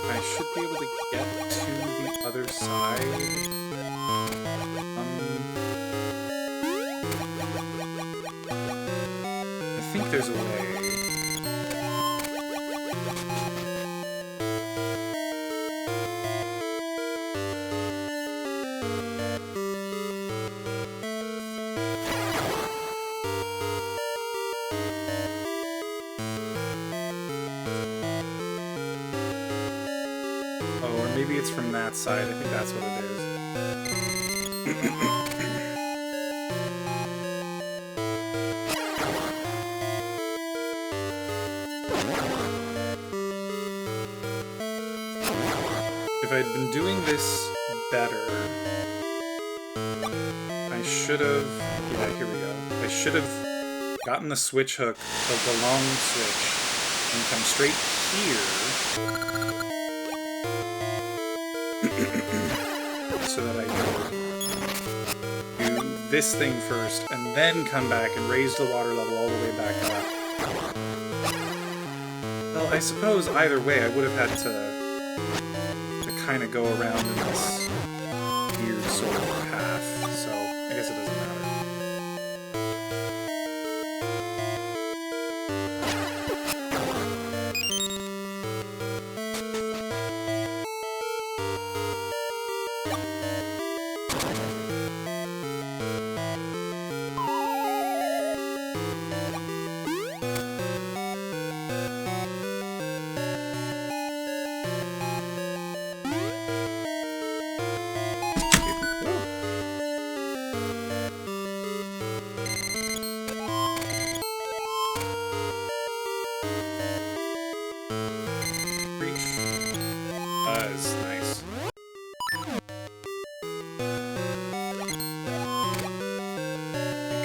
I should be able to get to the other side. I think there's a way. Maybe it's from that side. I think that's what it is. If I'd been doing this better, I should have... Yeah, here we go. I should have gotten the switch hook, the long switch, and come straight here. So that I can do this thing first, and then come back and raise the water level all the way back up. Well, I suppose either way I would have had to kind of go around in this weird sort of path, so I guess it doesn't matter.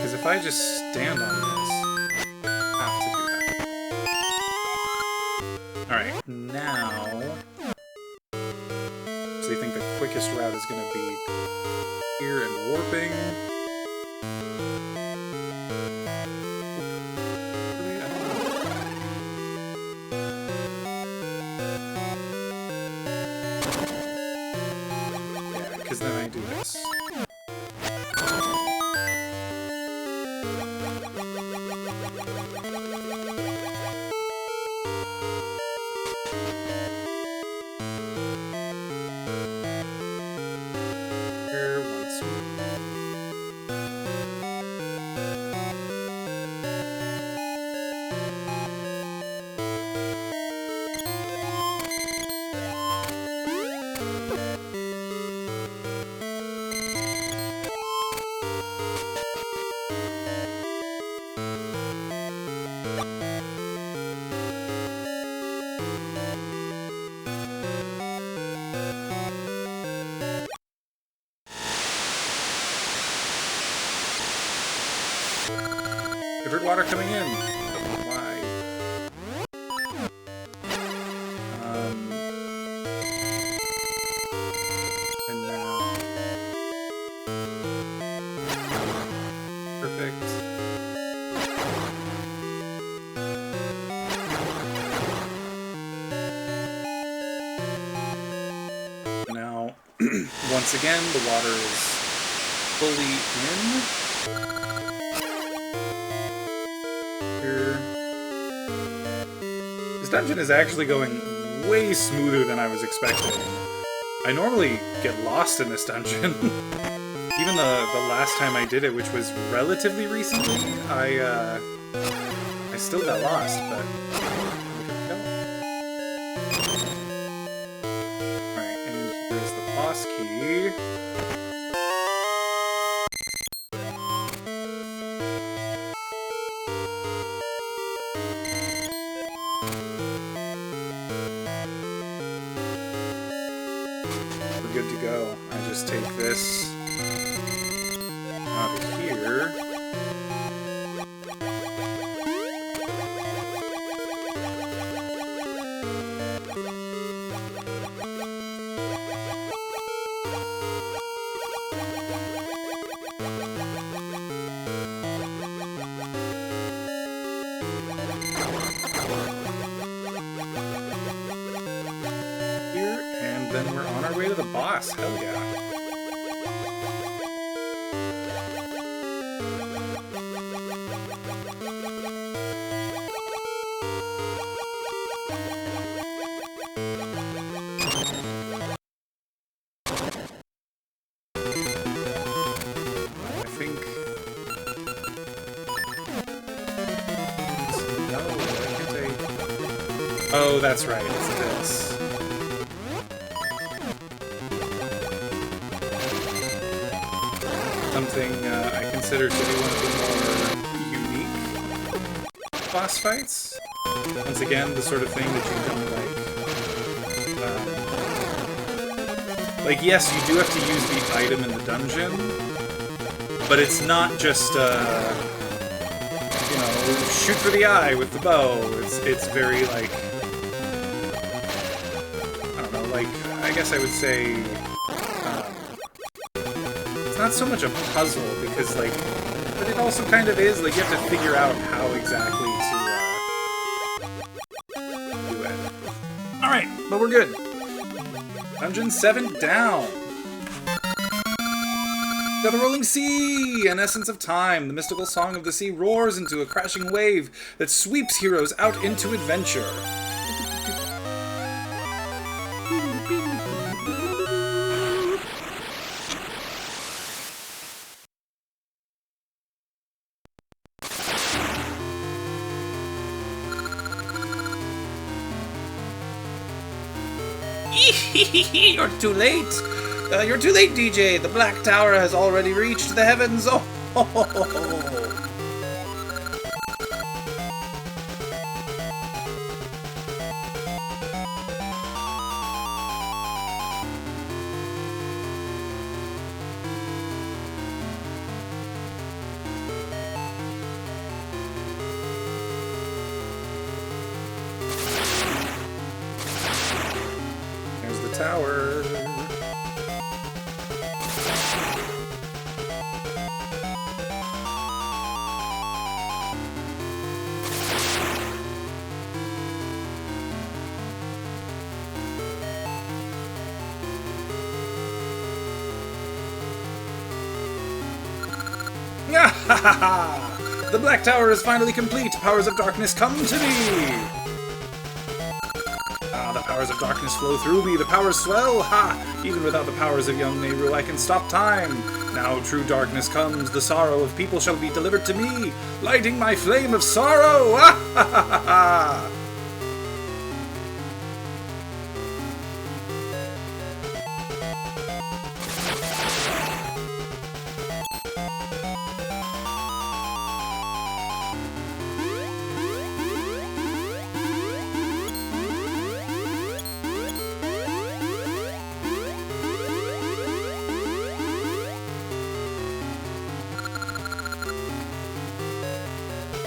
If I just stand on this, I have to do that. Alright, now... So you think the quickest route is going to be here and warping? Really? I don't know. Yeah, because then I do this. Divert water coming in. Why? And now. Perfect. Now, once again, the water is fully in. This dungeon is actually going way smoother than I was expecting. I normally get lost in this dungeon. Even the last time I did it, which was relatively recently, I I still got lost, but... Alright, and here's the boss key. We're good to go. I just take this out of here. Then we're on our way to the boss. Hell yeah. I think... No, why can't I... Oh, that's right. It's this. Something I consider to be one of the more unique boss fights. Once again, the sort of thing that you don't like. Like, yes, you do have to use the item in the dungeon, but it's not just, you know, shoot for the eye with the bow. It's very, like, I don't know, like, I guess I would say... not so much a puzzle, because, like, but it also kind of is, like, you have to figure out how exactly to, do it. Alright, but we're good. Dungeon 7 down. Got the rolling sea, an essence of time. The mystical song of the sea roars into a crashing wave that sweeps heroes out into adventure. You're too late! You're too late, DJ! The Black Tower has already reached the heavens! Oh! Ho, ho, ho, ho. Tower. The Black Tower is finally complete. Powers of darkness, come to me. The powers of darkness flow through me, the powers swell, ha! Even without the powers of young Nehru, I can stop time. Now true darkness comes, the sorrow of people shall be delivered to me, lighting my flame of sorrow, ah ha ha ha ha!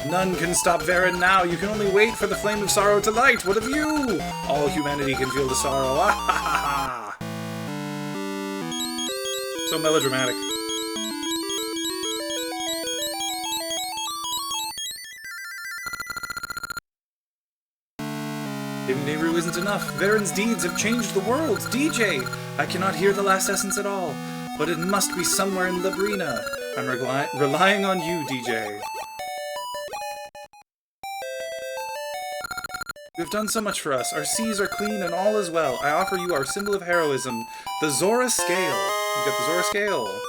None can stop Varen now. You can only wait for the flame of sorrow to light. What of you? All humanity can feel the sorrow. Ah ha ha ha! So melodramatic. Saving Nehru isn't enough. Varen's deeds have changed the world. DJ! I cannot hear the last essence at all, but it must be somewhere in Labrina. I'm relying on you, DJ. You have done so much for us. Our seas are clean and all is well. I offer you our symbol of heroism, the Zora Scale. You got the Zora Scale.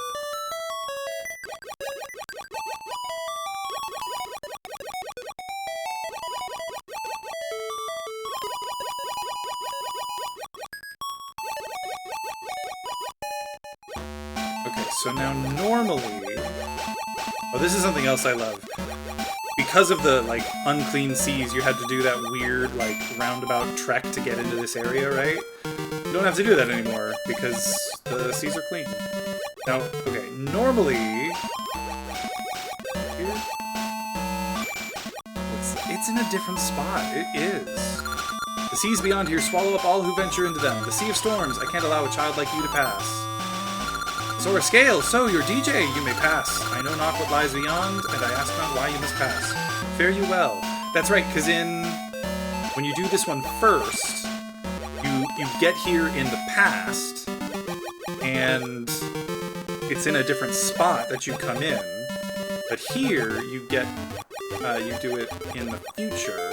Okay, so now normally... Oh, this is something else I love. Because of the, like, unclean seas, you had to do that weird, like, roundabout trek to get into this area, right? You don't have to do that anymore, because the seas are clean. Now, okay, normally... Here? It's in a different spot. It is. The seas beyond here swallow up all who venture into them. The Sea of Storms, I can't allow a child like you to pass. Zora Scale, so, you're DJ, you may pass. I know not what lies beyond, and I ask not why you must pass. Fare you well. That's right, because when you do this one first, you get here in the past, and it's in a different spot that you come in. But here, you get, you do it in the future.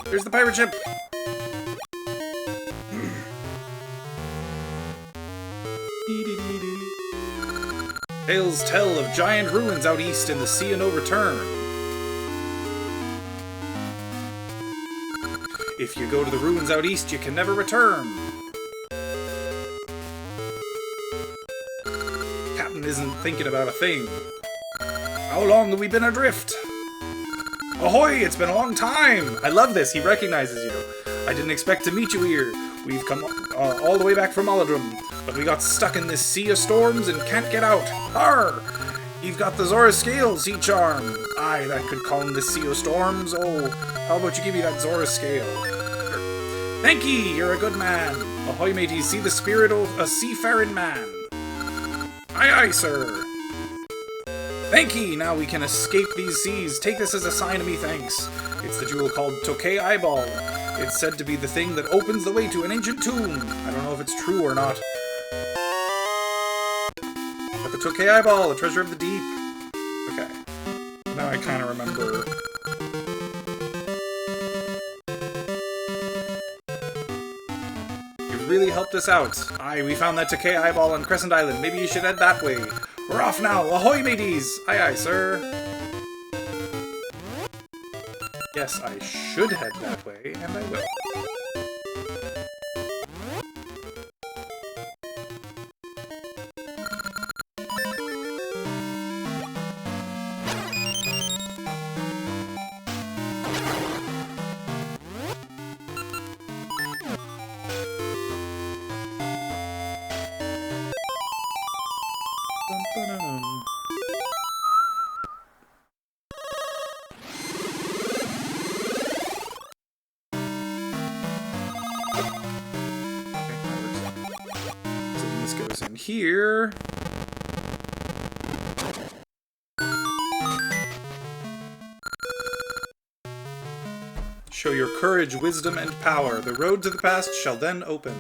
There's the pirate ship! Tales tell of giant ruins out east in the sea of no return. If you go to the ruins out east, you can never return. Captain isn't thinking about a thing. How long have we been adrift? Ahoy, it's been a long time! I love this, he recognizes you. I didn't expect to meet you here. We've come all the way back from Oladrum, but we got stuck in this sea of storms and can't get out. Arr! You've got the Zora Scale sea charm. Aye, that could calm this sea of storms. Oh, how about you give me that Zora Scale? Thank ye, you're a good man. Ahoy, mateys, see the spirit of a seafaring man. Aye, aye, sir. Thank ye, now we can escape these seas. Take this as a sign of me thanks. It's the jewel called Tokay Eyeball. It's said to be the thing that opens the way to an ancient tomb. I don't know if it's true or not. But the Tokay Eyeball, the treasure of the deep. Okay. Now I kind of remember. You've really helped us out. Aye, we found that Tokay Eyeball on Crescent Island. Maybe you should head that way. We're off now. Ahoy, mateys! Aye, aye, sir. Yes, I should head that way, and I will. In here. Show your courage, wisdom, and power. The road to the past shall then open.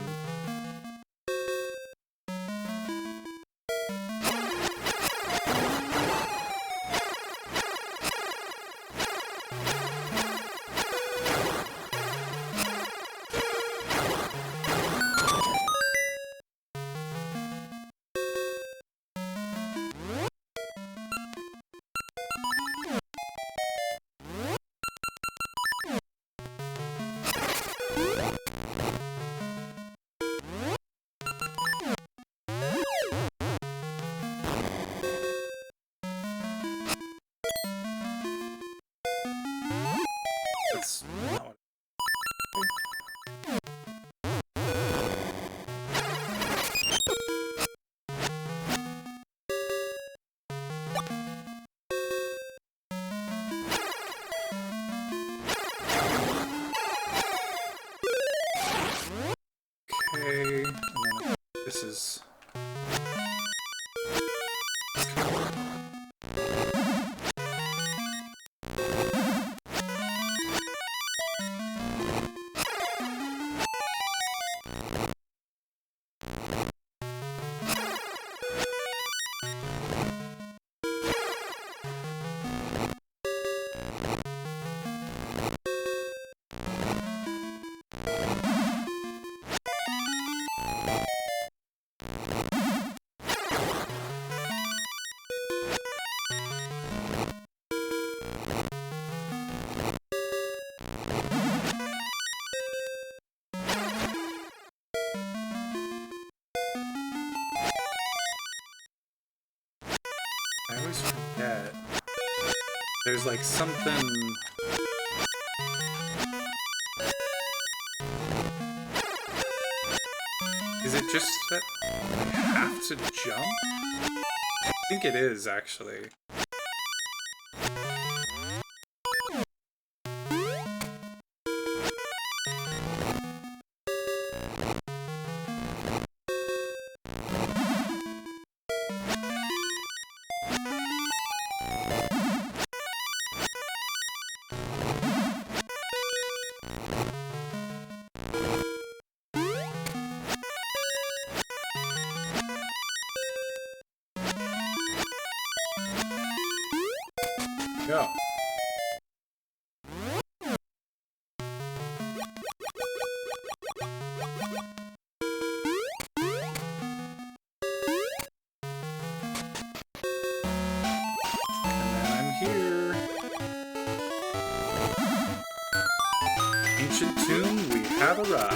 always forget. There's like something... Is it just that I have to jump? I think it is, actually. Go. Ancient tomb, we have arrived.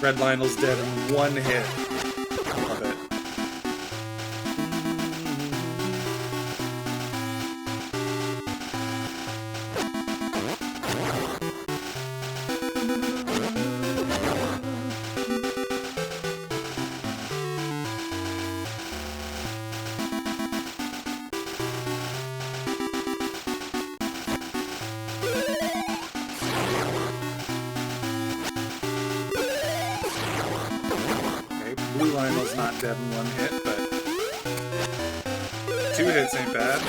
Red Lionel's dead in one hit. Love it. Blue Lionel's not dead in one hit, but 2 hits ain't bad.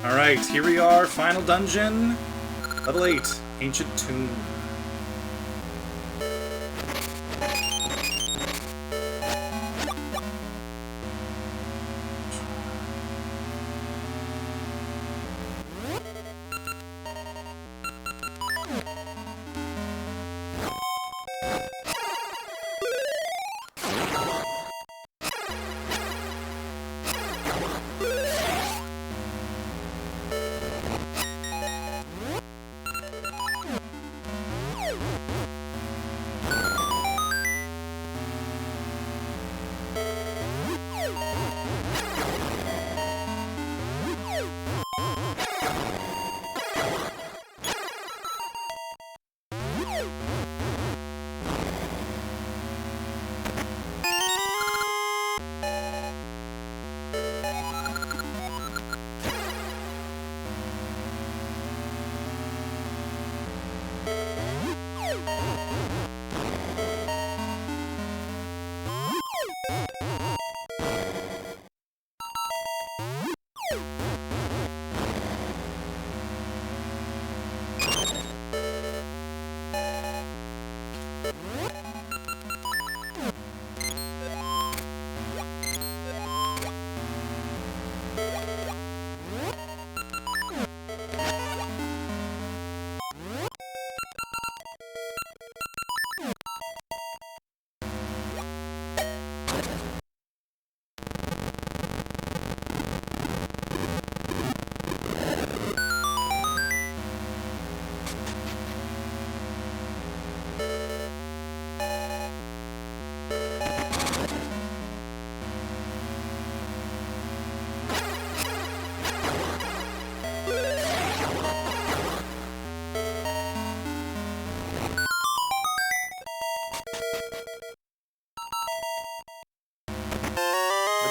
Alright, here we are, final dungeon. Level 8, Ancient Tomb.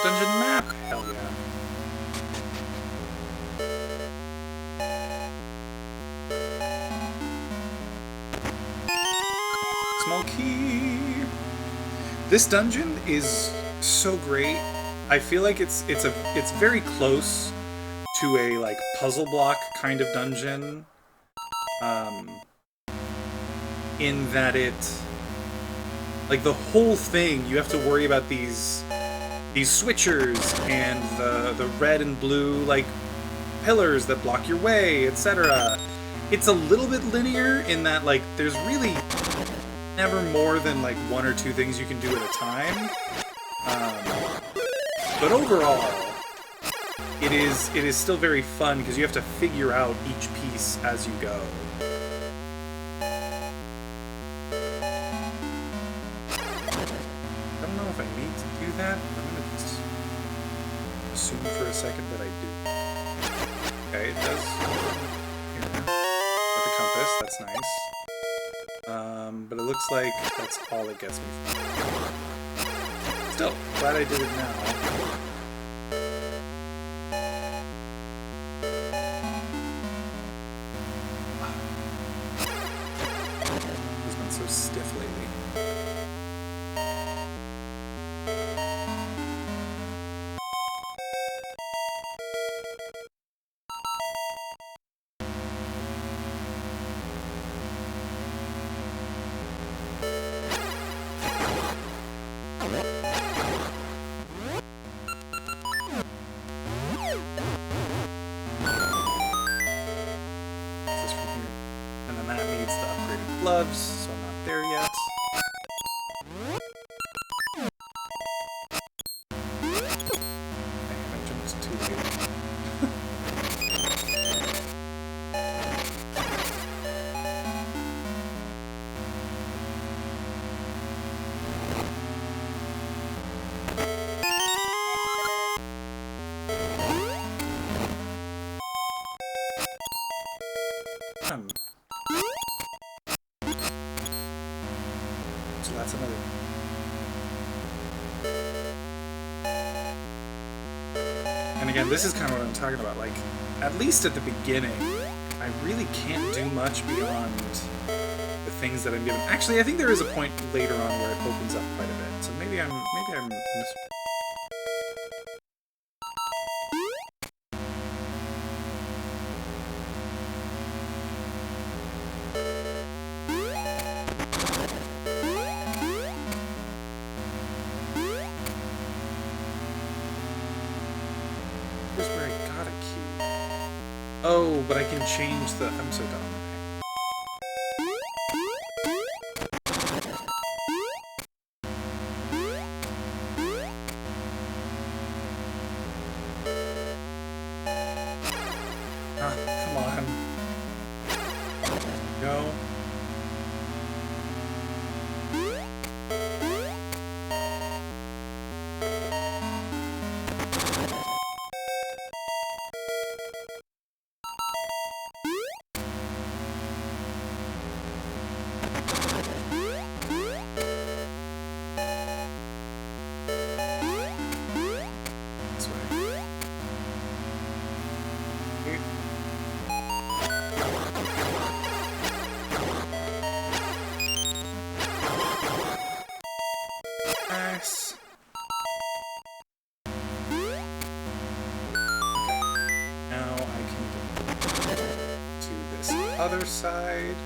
Dungeon map? Hell yeah. Small key. This dungeon is so great. I feel like it's very close to a like puzzle block kind of dungeon. In that it, like, the whole thing, you have to worry about these switchers and the red and blue like pillars that block your way, etc. It's a little bit linear in that like there's really never more than like 1 or 2 things you can do at a time. But overall, it is still very fun because you have to figure out each piece as you go. I don't know if I need to do that. I'm gonna just assume for a second that I do. Okay, it does. Here. Got the compass, that's nice. But it looks like that's all it gets me. Still, glad I did it now. It's been so stiff lately. Gloves, so I'm not there yet. Dang, I jumped too late. So that's another. And again, this is kind of what I'm talking about. Like, at least at the beginning, I really can't do much beyond the things that I'm given. Actually, I think there is a point later on where it opens up quite a bit. So maybe I'm oh, but I can change the... I'm so dumb. Ah, come on. Go. Nice. Now I can go to this other side.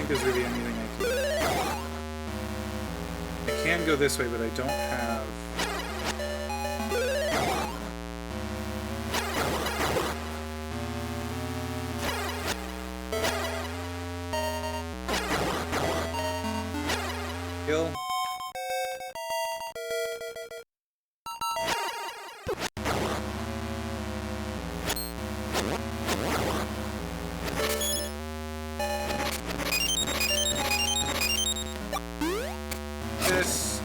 There's really anything I can do. I can go this way, but I don't have... Kill. This.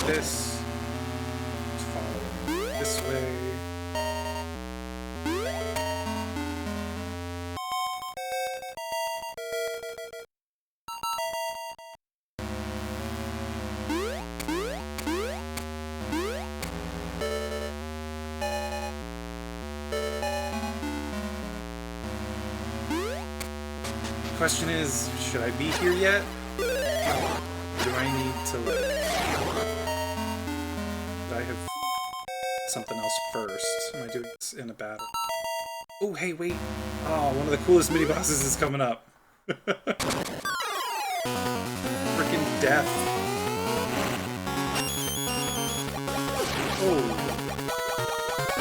Let's follow this way. The question is, should I be here yet? Or do I need to, like... I have something else first. Am I doing this in a battle? Oh, hey, wait. Oh, one of the coolest mini-bosses is coming up. Freaking death. Oh.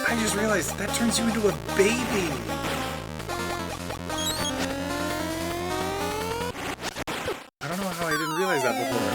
I just realized that turns you into a baby. I don't know how I didn't realize that before.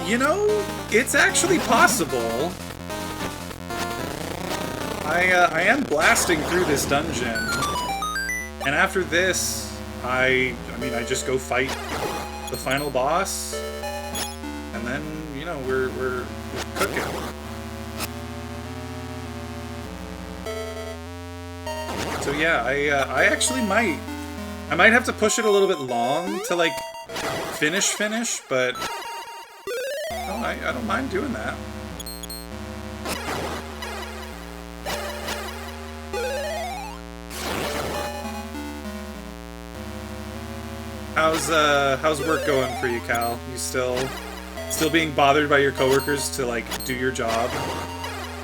You know, it's actually possible. I am blasting through this dungeon, and after this, I mean, I just go fight the final boss, and then, you know, we're cooking. So yeah, I actually might have to push it a little bit long to like finish, but. I don't mind doing that. How's work going for you, Cal? You still being bothered by your coworkers to like do your job?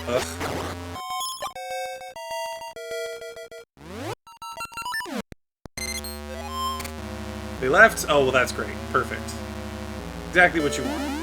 Ugh. They left? Oh, well, that's great. Perfect. Exactly what you want.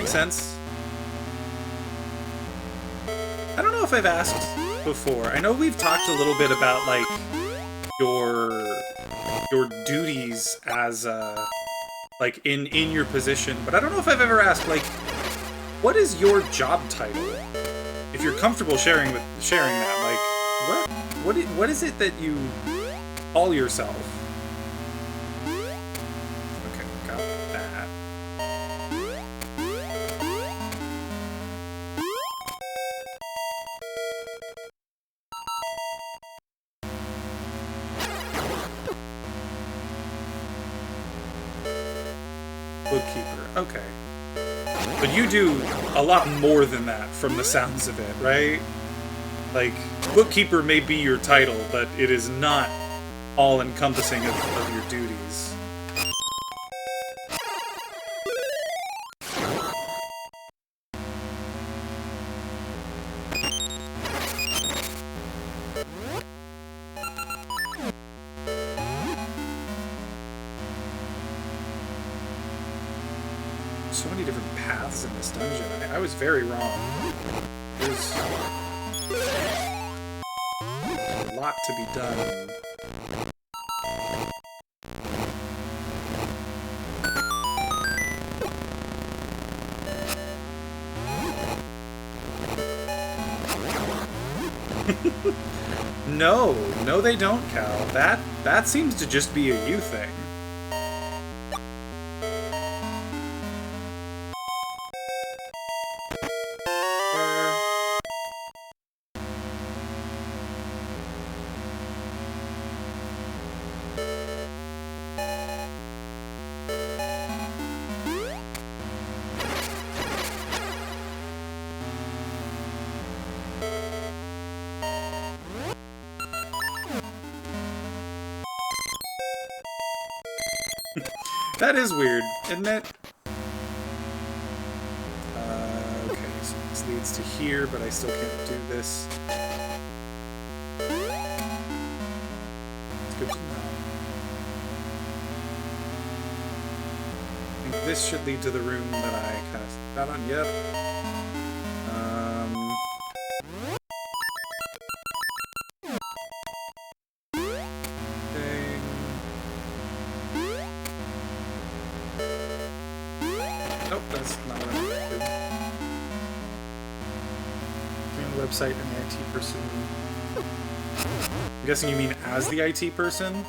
Sense. I don't know if I've asked before. I know we've talked a little bit about like your duties as like in your position, but I don't know if I've ever asked like what is your job title? If you're comfortable sharing that, like what is it that you call yourself? Okay, got that. Bookkeeper, okay. But you do a lot more than that from the sounds of it, right? Like, bookkeeper may be your title, but it is not all-encompassing of your duties. So many different paths in this dungeon. I was very wrong. There's a lot to be done. No, they don't, Cal. That seems to just be a you thing. That is weird, isn't it? Okay, so this leads to here, but I still can't do this. It's good to know. I think this should lead to the room that I kind of got on. Yep. website and the IT person. I'm guessing you mean as the IT person?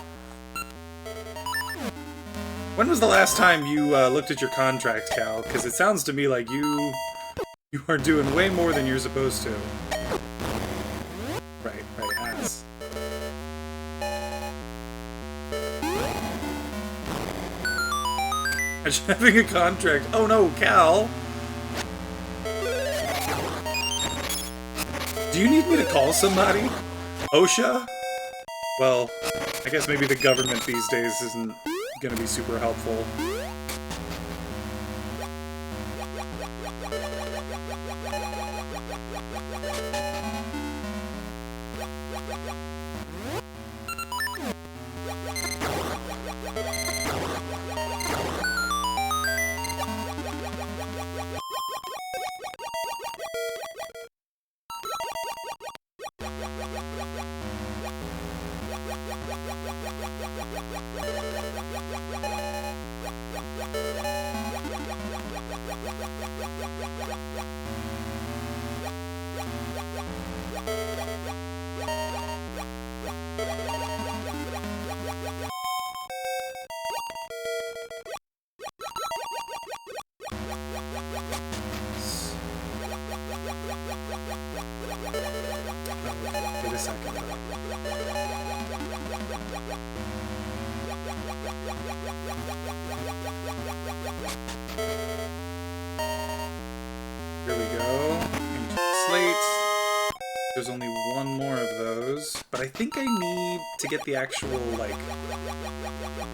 When was the last time you looked at your contract, Cal? Because it sounds to me like you are doing way more than you're supposed to. Right, ass. Imagine having a contract. Oh no, Cal! Do you need me to call somebody? OSHA? Well, I guess maybe the government these days isn't gonna be super helpful. Wait a second. Here we go. Slate. There's only one more of those, but I think I need to get the actual, like,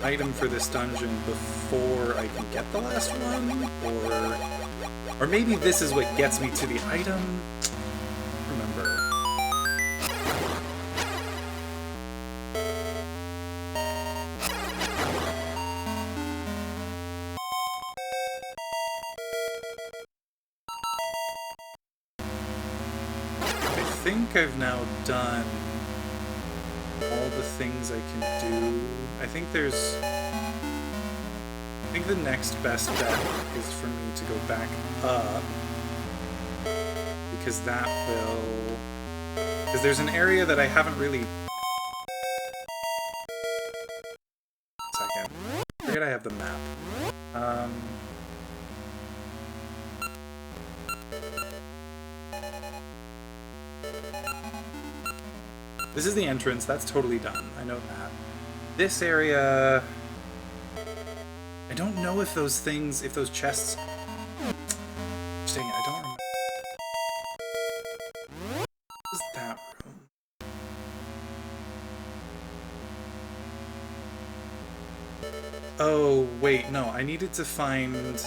item for this dungeon before I can get the last one, or maybe this is what gets me to the item. Remember. I think I've now done all the things I can do. I think the next best bet is for me to go back up, because that will... Because there's an area that I haven't really... Second. I forget I have the map. This is the entrance, that's totally done. I know that. This area... I don't know if those things, if those chests... Dang it, I don't remember. What is that room? Oh, wait, no, I needed to find...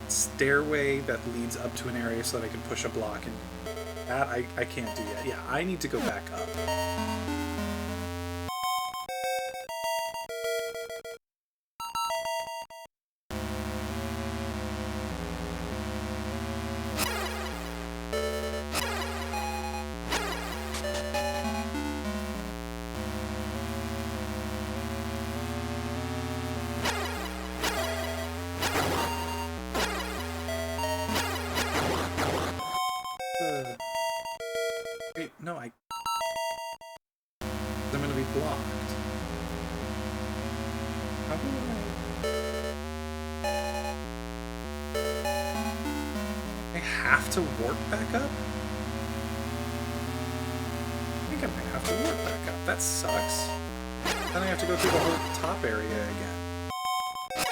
stairway that leads up to an area so that I can push a block, and that I can't do yet. Yeah, I need to go back up. Wait, no, I'm gonna be blocked. How do I have to warp back up? I think I might have to warp back up. That sucks. Then I have to go through the whole top area again.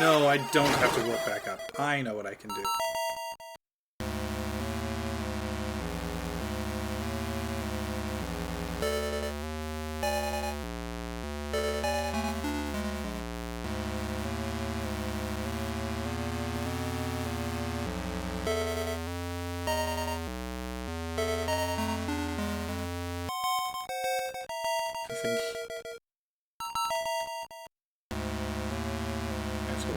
No, I don't have to warp back up. I know what I can do. I think that's what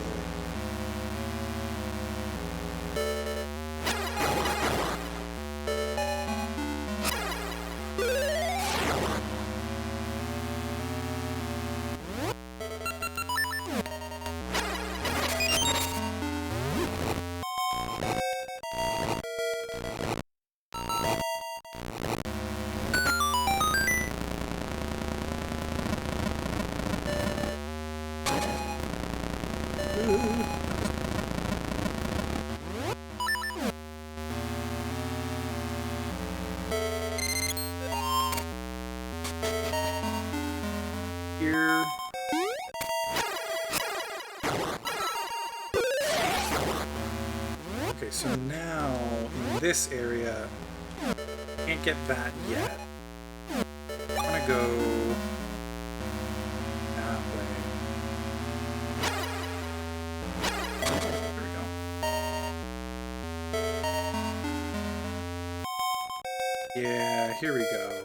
Okay, so now in this area, can't get that yet. I'm gonna go that way. There we go. Yeah, here we go.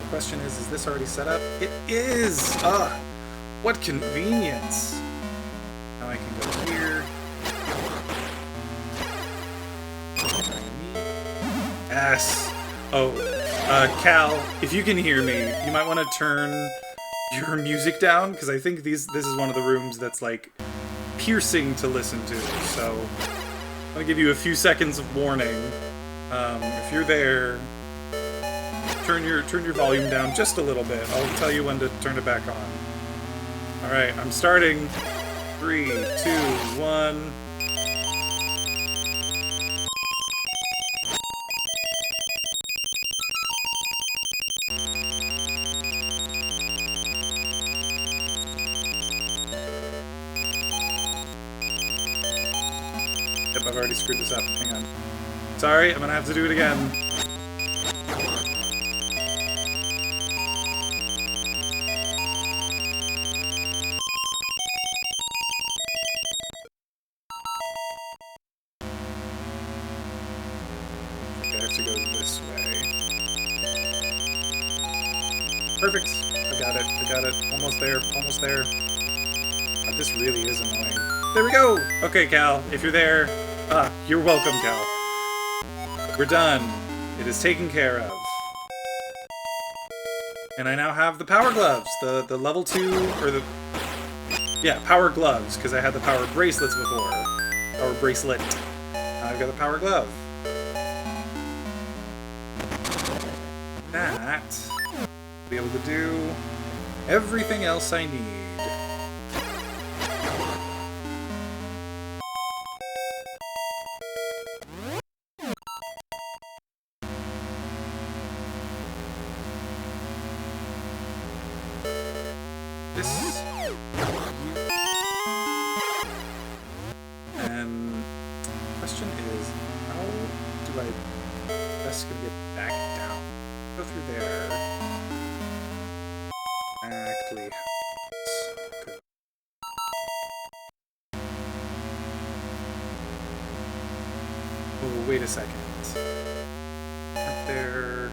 The question is this already set up? It is! Ah! What convenience! Now I can go here. Yes! Oh, Cal, if you can hear me, you might want to turn your music down, because I think this is one of the rooms that's, like, piercing to listen to, so I'm gonna give you a few seconds of warning. If you're there, turn your volume down just a little bit. I'll tell you when to turn it back on. Alright, I'm starting. 3, 2, 1. Yep, I've already screwed this up. Hang on. Sorry, I'm gonna have to do it again. To go this way. Perfect. I got it. I got it. Almost there. Almost there. God, this really is annoying. There we go! Okay, Cal, if you're there, you're welcome, Cal. We're done. It is taken care of. And I now have the power gloves. The level 2, or the... Yeah, power gloves, because I had the power bracelets before. Power bracelet. Now I've got the power glove. That, be able to do everything else I need. This. And the question is, how do I best gonna get back down? Go through there. Exactly. Good. Oh, wait a second. Up there.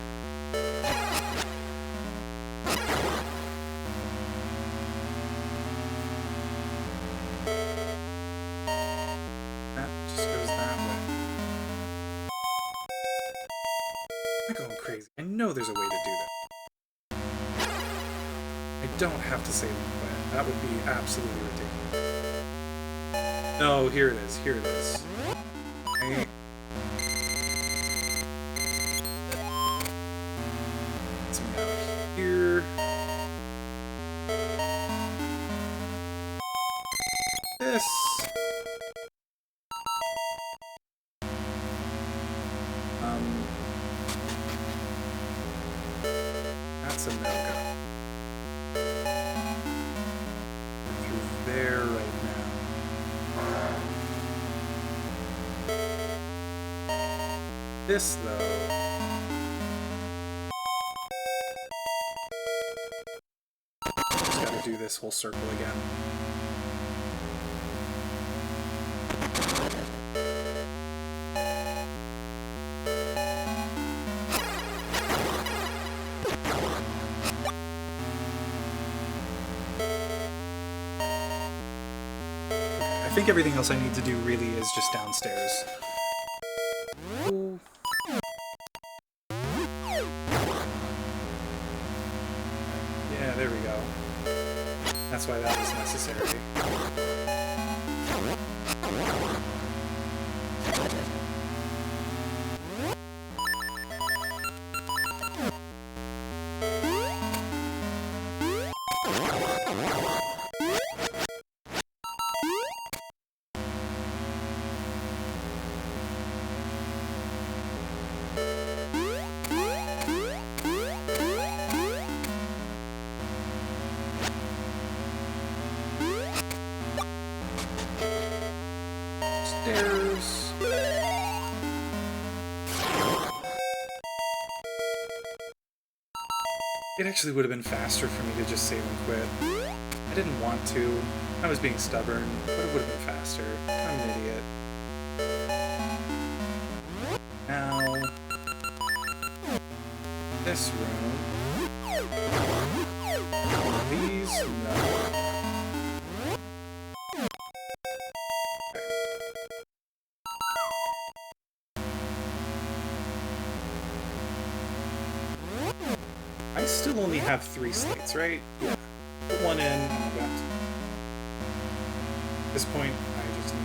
That just goes that way. I'm going crazy. I know there's a way to do that. I don't have to say that. That would be absolutely ridiculous. No, here it is. Here it is. Okay. Let's me out here. This. That's a no-go. Through there right now. This, though... Just gotta do this whole circle again. I think everything else I need to do really is just downstairs. Ooh. Yeah, there we go. That's why that was necessary. It actually would have been faster for me to just save and quit. I didn't want to. I was being stubborn, but it would have been faster. I'm an idiot. Now, this room. These, no. I still only have 3 slates, right? Yeah. Put one in, and I got. At this point, I just need.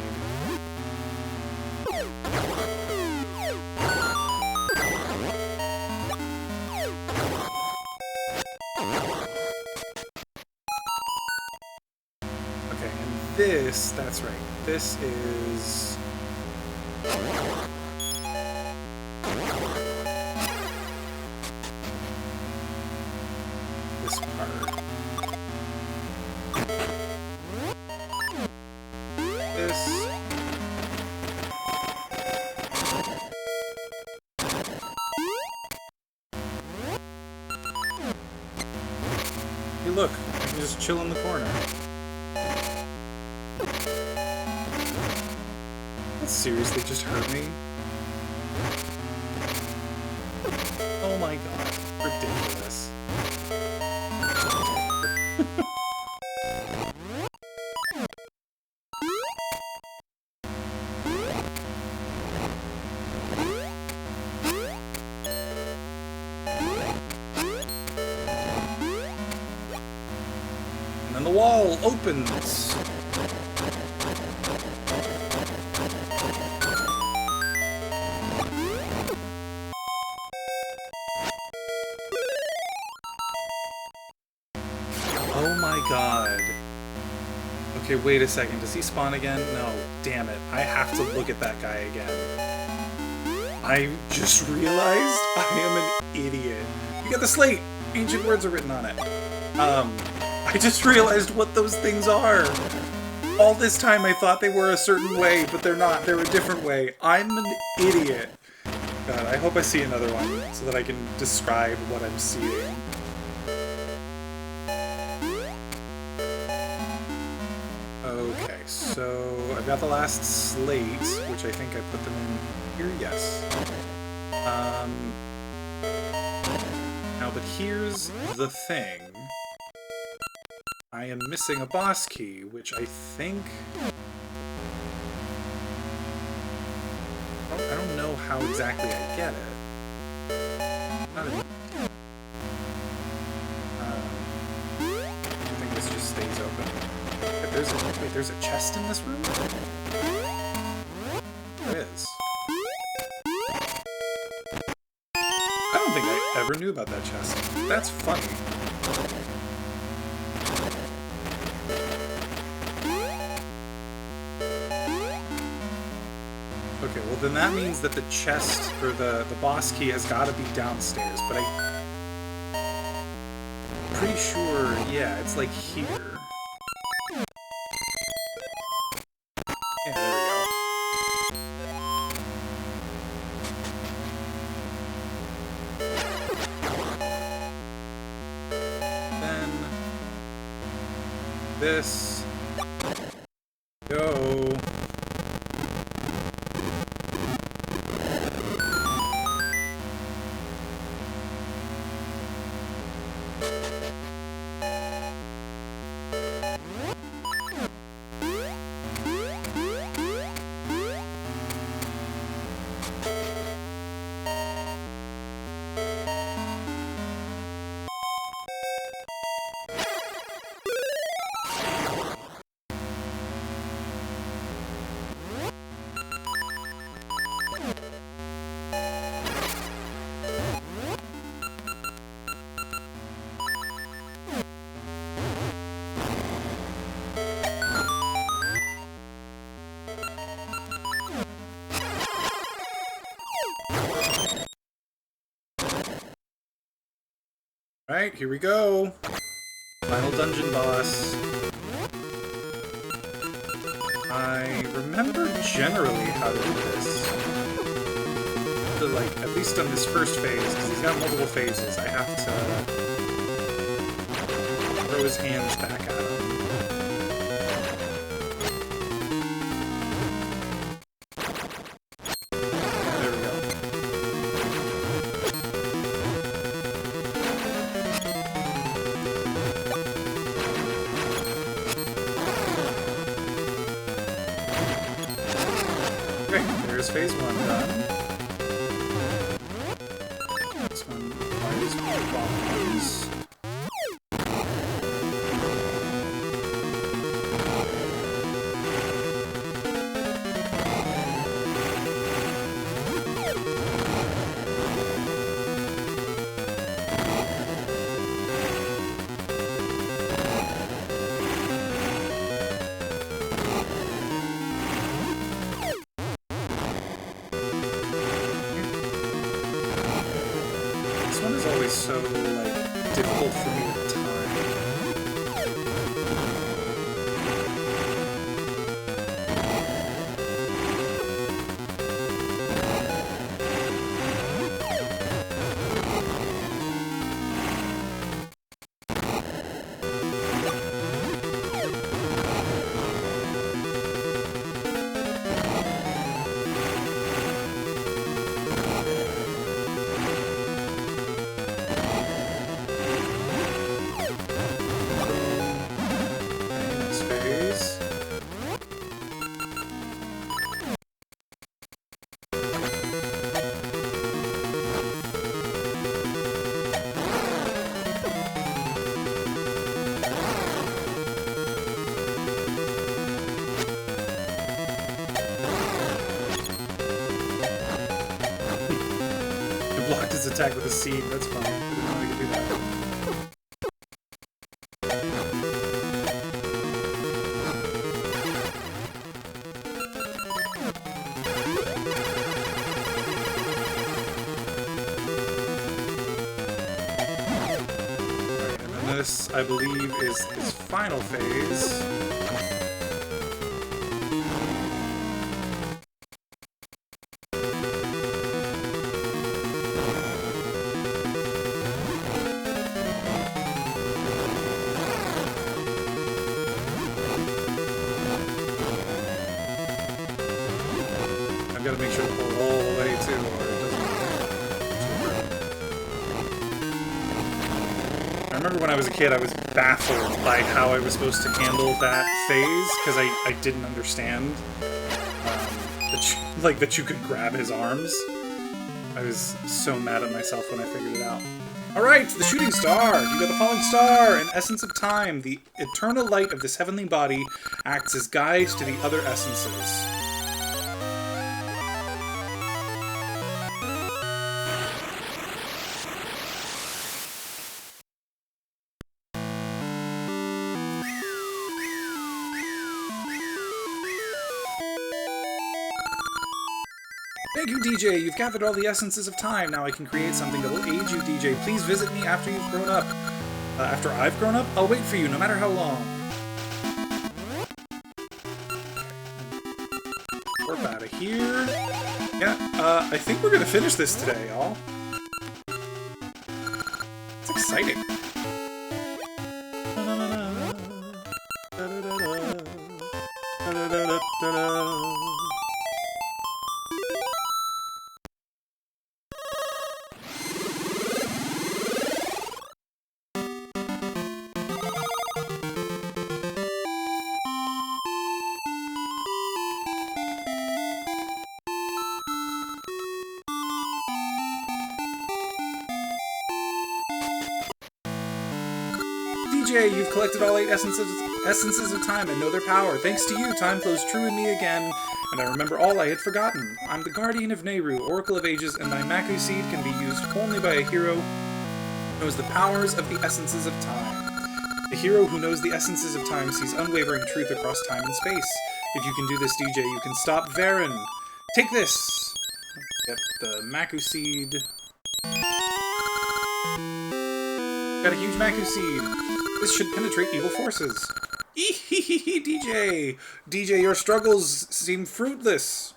Okay, and this, that's right. This is. This part. This. Hey look, I can just chill in the corner. That seriously just hurt me? Oh my god, ridiculous. And then the wall opens. Oh my god. Okay, wait a second. Does he spawn again? No. Damn it. I have to look at that guy again. I just realized I am an idiot. You got the slate! Ancient words are written on it. I just realized what those things are. All this time I thought they were a certain way, but they're not. They're a different way. I'm an idiot. God, I hope I see another one so that I can describe what I'm seeing. Okay, so I've got the last slate, which I think I put them in here, yes. Now, but here's the thing. I am missing a boss key, which I think... I don't know how exactly I get it. Not a... I think this just stays open. Wait, there's a chest in this room? There is. I don't think I ever knew about that chest. That's funny. Okay, well then that means that the chest, or the boss key has got to be downstairs, but I'm pretty sure, yeah, it's like here. Yeah, there we go. Then this go. Alright, here we go. Final dungeon boss. I remember generally how to do this. But like, at least on this first phase, because he's got multiple phases, I have to throw his hands back at him. Yeah, there we go. Great, there's phase 1 done. This one requires bombs. This one is always so, like, difficult for me to time. Next phase. It blocked his attack with a seed. That's fine. I didn't know I could do that. Alright, and then this, I believe, is his final phase. I've got to make sure to pull it all the way too, or it doesn't. I remember when I was a kid, I was baffled by how I was supposed to handle that phase because I didn't understand that you could grab his arms. I was so mad at myself when I figured it out. All right, the shooting star. You got the falling star, an essence of time. The eternal light of this heavenly body acts as guides to the other essences. Thank you, DJ. You've gathered all the essences of time. Now I can create something that will aid you, DJ. Please visit me after you've grown up. After I've grown up, I'll wait for you, no matter how long. Warp out of here. Yeah, I think we're gonna finish this today, y'all. It's exciting. DJ, you've collected all 8 essences of time and know their power. Thanks to you, time flows true in me again, and I remember all I had forgotten. I'm the guardian of Nehru, Oracle of Ages, and my Maku Seed can be used only by a hero who knows the powers of the essences of time. The hero who knows the essences of time sees unwavering truth across time and space. If you can do this, DJ, you can stop Varen. Take this! Get the Maku Seed. Got a huge Maku Seed. This should penetrate evil forces. Ehehehe, DJ! DJ, your struggles seem fruitless.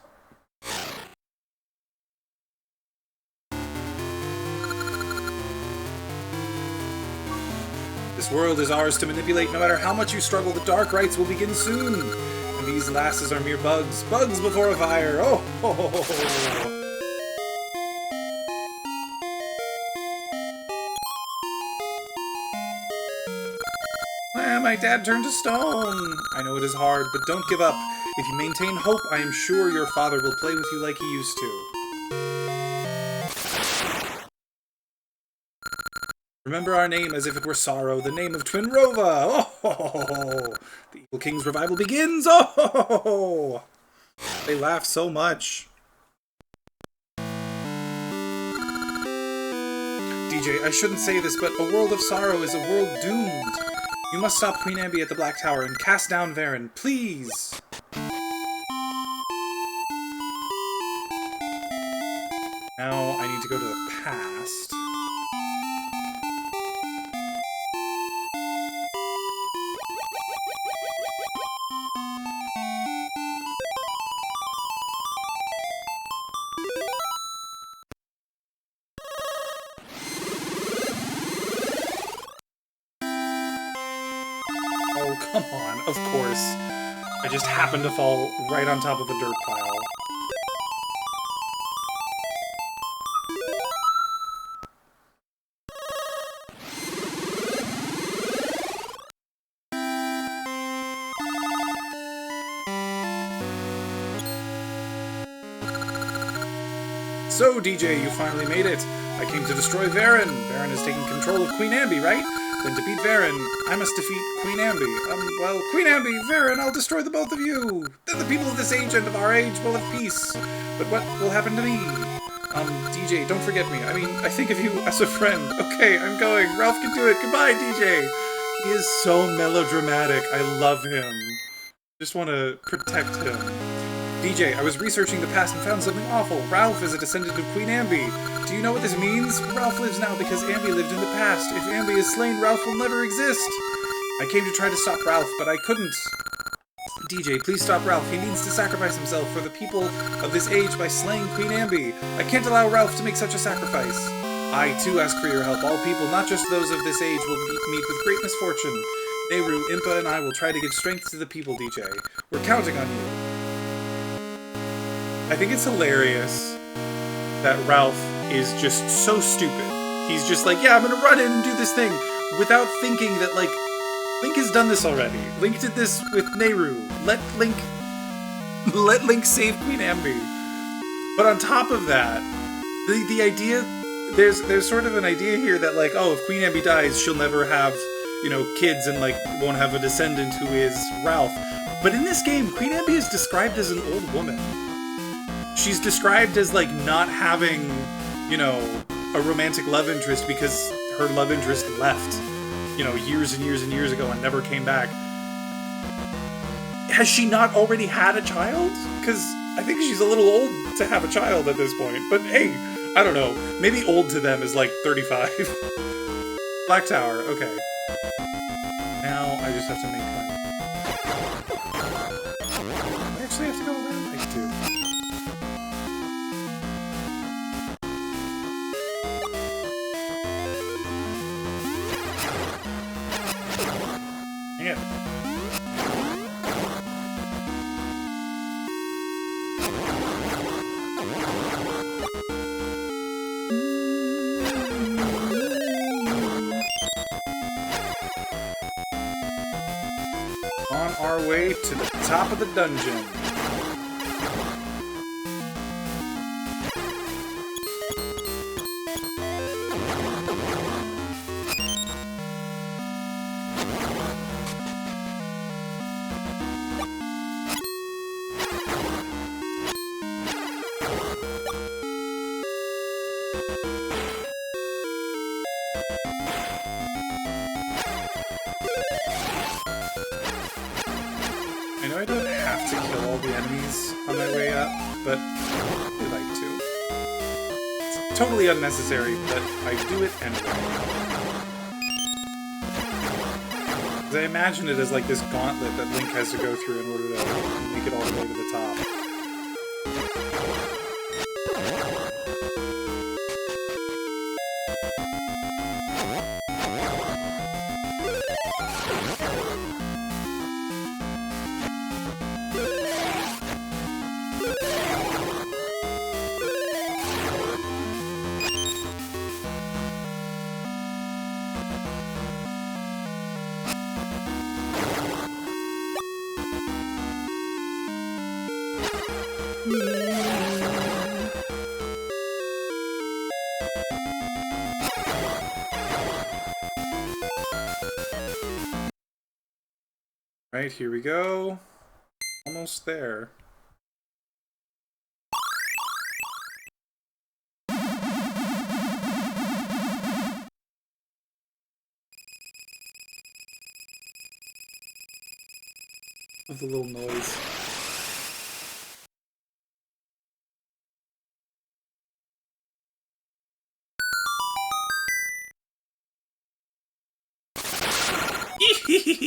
This world is ours to manipulate. No matter how much you struggle, the dark rites will begin soon. And these lasses are mere bugs. Bugs before a fire. Oh, ho, ho, ho, ho. My dad turned to stone. I know it is hard, but don't give up. If you maintain hope, I am sure your father will play with you like he used to. Remember our name as if it were sorrow, the name of Twinrova. Oh, the Evil King's revival begins. Oh, they laugh so much. DJ, I shouldn't say this, but a world of sorrow is a world doomed. You must stop Queen Ambi at the Black Tower and cast down Varen, please! Now I need to go to the past. Oh, come on, of course. I just happened to fall right on top of the dirt pile. So, DJ, you finally made it. I came to destroy Varen. Varen has taken control of Queen Ambi, right? Then to beat Varen, I must defeat Queen Ambi. Well, Queen Ambi, Varen, I'll destroy the both of you. Then the people of this age and of our age will have peace. But what will happen to me? DJ, don't forget me. I mean, I think of you as a friend. Okay, I'm going. Ralph can do it. Goodbye, DJ. He is so melodramatic. I love him. Just want to protect him. DJ, I was researching the past and found something awful. Ralph is a descendant of Queen Ambi. Do you know what this means? Ralph lives now because Ambi lived in the past. If Ambi is slain, Ralph will never exist. I came to try to stop Ralph, but I couldn't. DJ, please stop Ralph. He needs to sacrifice himself for the people of this age by slaying Queen Ambi. I can't allow Ralph to make such a sacrifice. I, too, ask for your help. All people, not just those of this age, will meet with great misfortune. Nehru, Impa, and I will try to give strength to the people, DJ. We're counting on you. I think it's hilarious that Ralph is just so stupid. He's just like, yeah, I'm gonna run in and do this thing, without thinking that, like, Link has done this already. Link did this with Nehru. Let Link save Queen Ambi. But on top of that, the idea, there's sort of an idea here that, like, oh, if Queen Ambi dies, she'll never have, you know, kids and, like, won't have a descendant who is Ralph. But in this game, Queen Ambi is described as an old woman. She's described as, like, not having, you know, a romantic love interest because her love interest left, you know, years and years and years ago and never came back. Has she not already had a child? Because I think she's a little old to have a child at this point. But hey, I don't know. Maybe old to them is, like, 35. Black Tower, okay. Now I just have to make my... I actually have to go around? I do. Yeah. On our way to the top of the dungeon. I know I don't have to kill all the enemies on my way up, but I like to. It's totally unnecessary, but I do it anyway. 'Cause I imagine it as like this gauntlet that Link has to go through in order to make it all the way to the top. Right, here we go. Almost there. Of the little noise.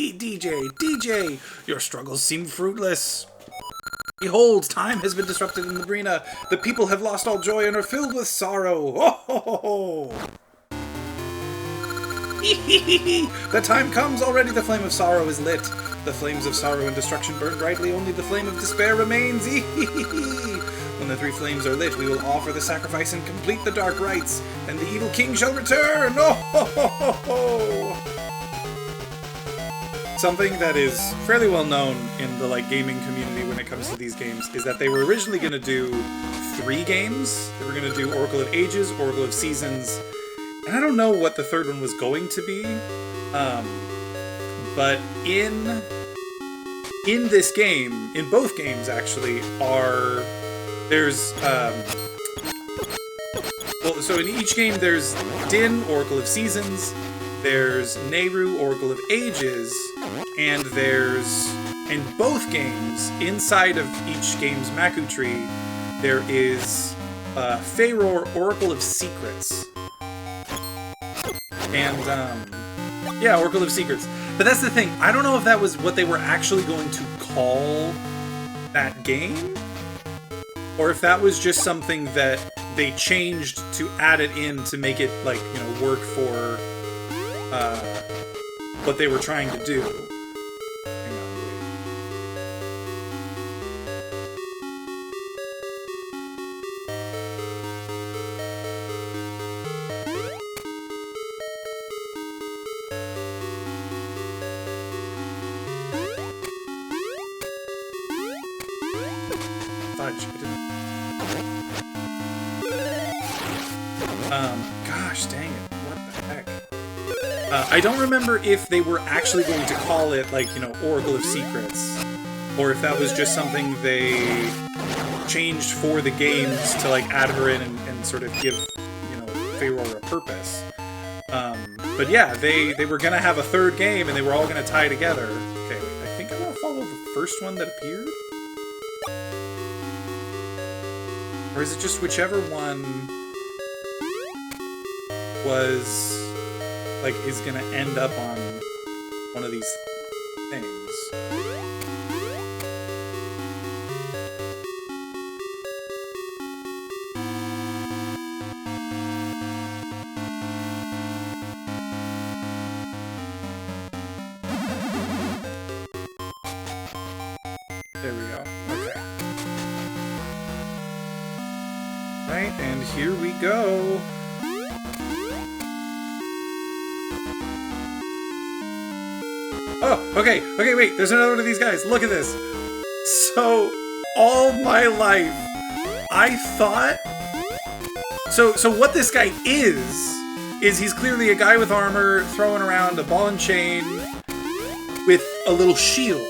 DJ, your struggles seem fruitless. Behold, time has been disrupted in Labrina. The people have lost all joy and are filled with sorrow. Oh, ho, ho, ho. The time comes already. The flame of sorrow is lit. The flames of sorrow and destruction burn brightly. Only the flame of despair remains. When the three flames are lit, we will offer the sacrifice and complete the dark rites. And the evil king shall return. Oh, ho, ho, ho, ho. Something that is fairly well known in the gaming community when it comes to these games is that they were originally going to do 3 games. They were going to do Oracle of Ages, Oracle of Seasons, and I don't know what the third one was going to be. But in this game, in both games actually, there's so in each game there's Din, Oracle of Seasons, there's Nehru, Oracle of Ages, and there's, in both games, inside of each game's Maku tree, there is Faeror, Oracle of Secrets. And, yeah, Oracle of Secrets. But that's the thing, I don't know if that was what they were actually going to call that game, or if that was just something that they changed to add it in to make it, work for what they were trying to do. Hang on, Fudge, gosh dang it, what the heck? I don't remember if they were actually going to call it, Oracle of Secrets, or if that was just something they changed for the games to, add her in and sort of give, Faeror a purpose. But yeah, they were gonna have a third game, and they were all gonna tie together. Okay, wait, I think I'm gonna follow the first one that appeared? Or is it just whichever one was... is gonna end up on one of these things. There we go. Okay. Right, and here we go. Oh, okay, wait, there's another one of these guys. Look at this. So, all my life, I thought... So what this guy is he's clearly a guy with armor, throwing around a ball and chain with a little shield.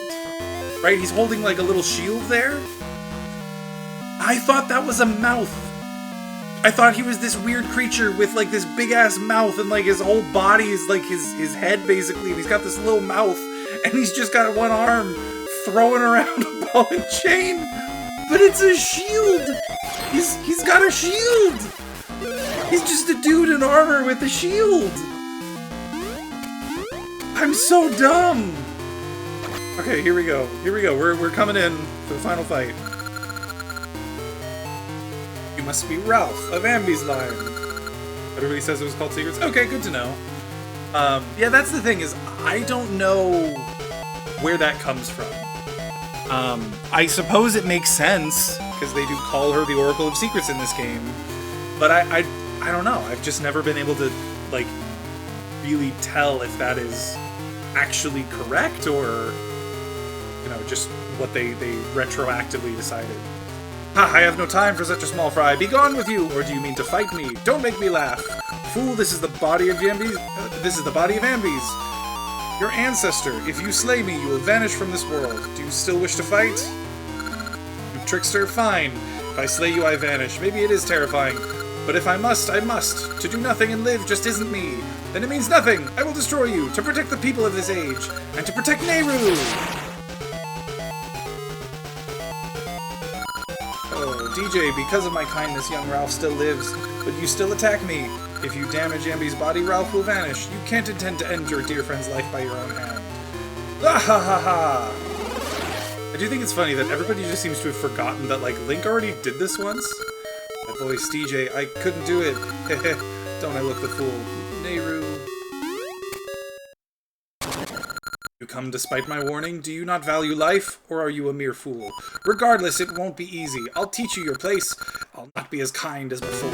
Right? He's holding, a little shield there. I thought that was a mouth. I thought he was this weird creature with, this big-ass mouth, and, his whole body is, his head, basically, and he's got this little mouth, and he's just got one arm throwing around a ball and chain, but it's a shield! He's got a shield! He's just a dude in armor with a shield! I'm so dumb! Okay, here we go. We're coming in for the final fight. Must be Ralph of Ambi's line. Everybody says it was called Secrets. Okay, good to know. Yeah, that's the thing, is I don't know where that comes from. I suppose it makes sense, because they do call her the Oracle of Secrets in this game. But I don't know. I've just never been able to, really tell if that is actually correct, or, just what they retroactively decided. Ha, I have no time for such a small fry. Be gone with you, or do you mean to fight me? Don't make me laugh. Fool, this is the body of Ambies. This is the body of Ambies. Your ancestor. If you slay me, you will vanish from this world. Do you still wish to fight? You trickster, fine. If I slay you, I vanish. Maybe it is terrifying. But if I must, I must. To do nothing and live just isn't me. Then it means nothing. I will destroy you, to protect the people of this age, and to protect Nehru! Oh, DJ, because of my kindness, young Ralph still lives, but you still attack me. If you damage Ambi's body, Ralph will vanish. You can't intend to end your dear friend's life by your own hand. Ah ha ha ha! I do think it's funny that everybody just seems to have forgotten that, like, Link already did this once. That voice, DJ, I couldn't do it. Heh. Don't I look the fool? Nehru. You come despite my warning? Do you not value life, or are you a mere fool? Regardless, it won't be easy. I'll teach you your place. I'll not be as kind as before.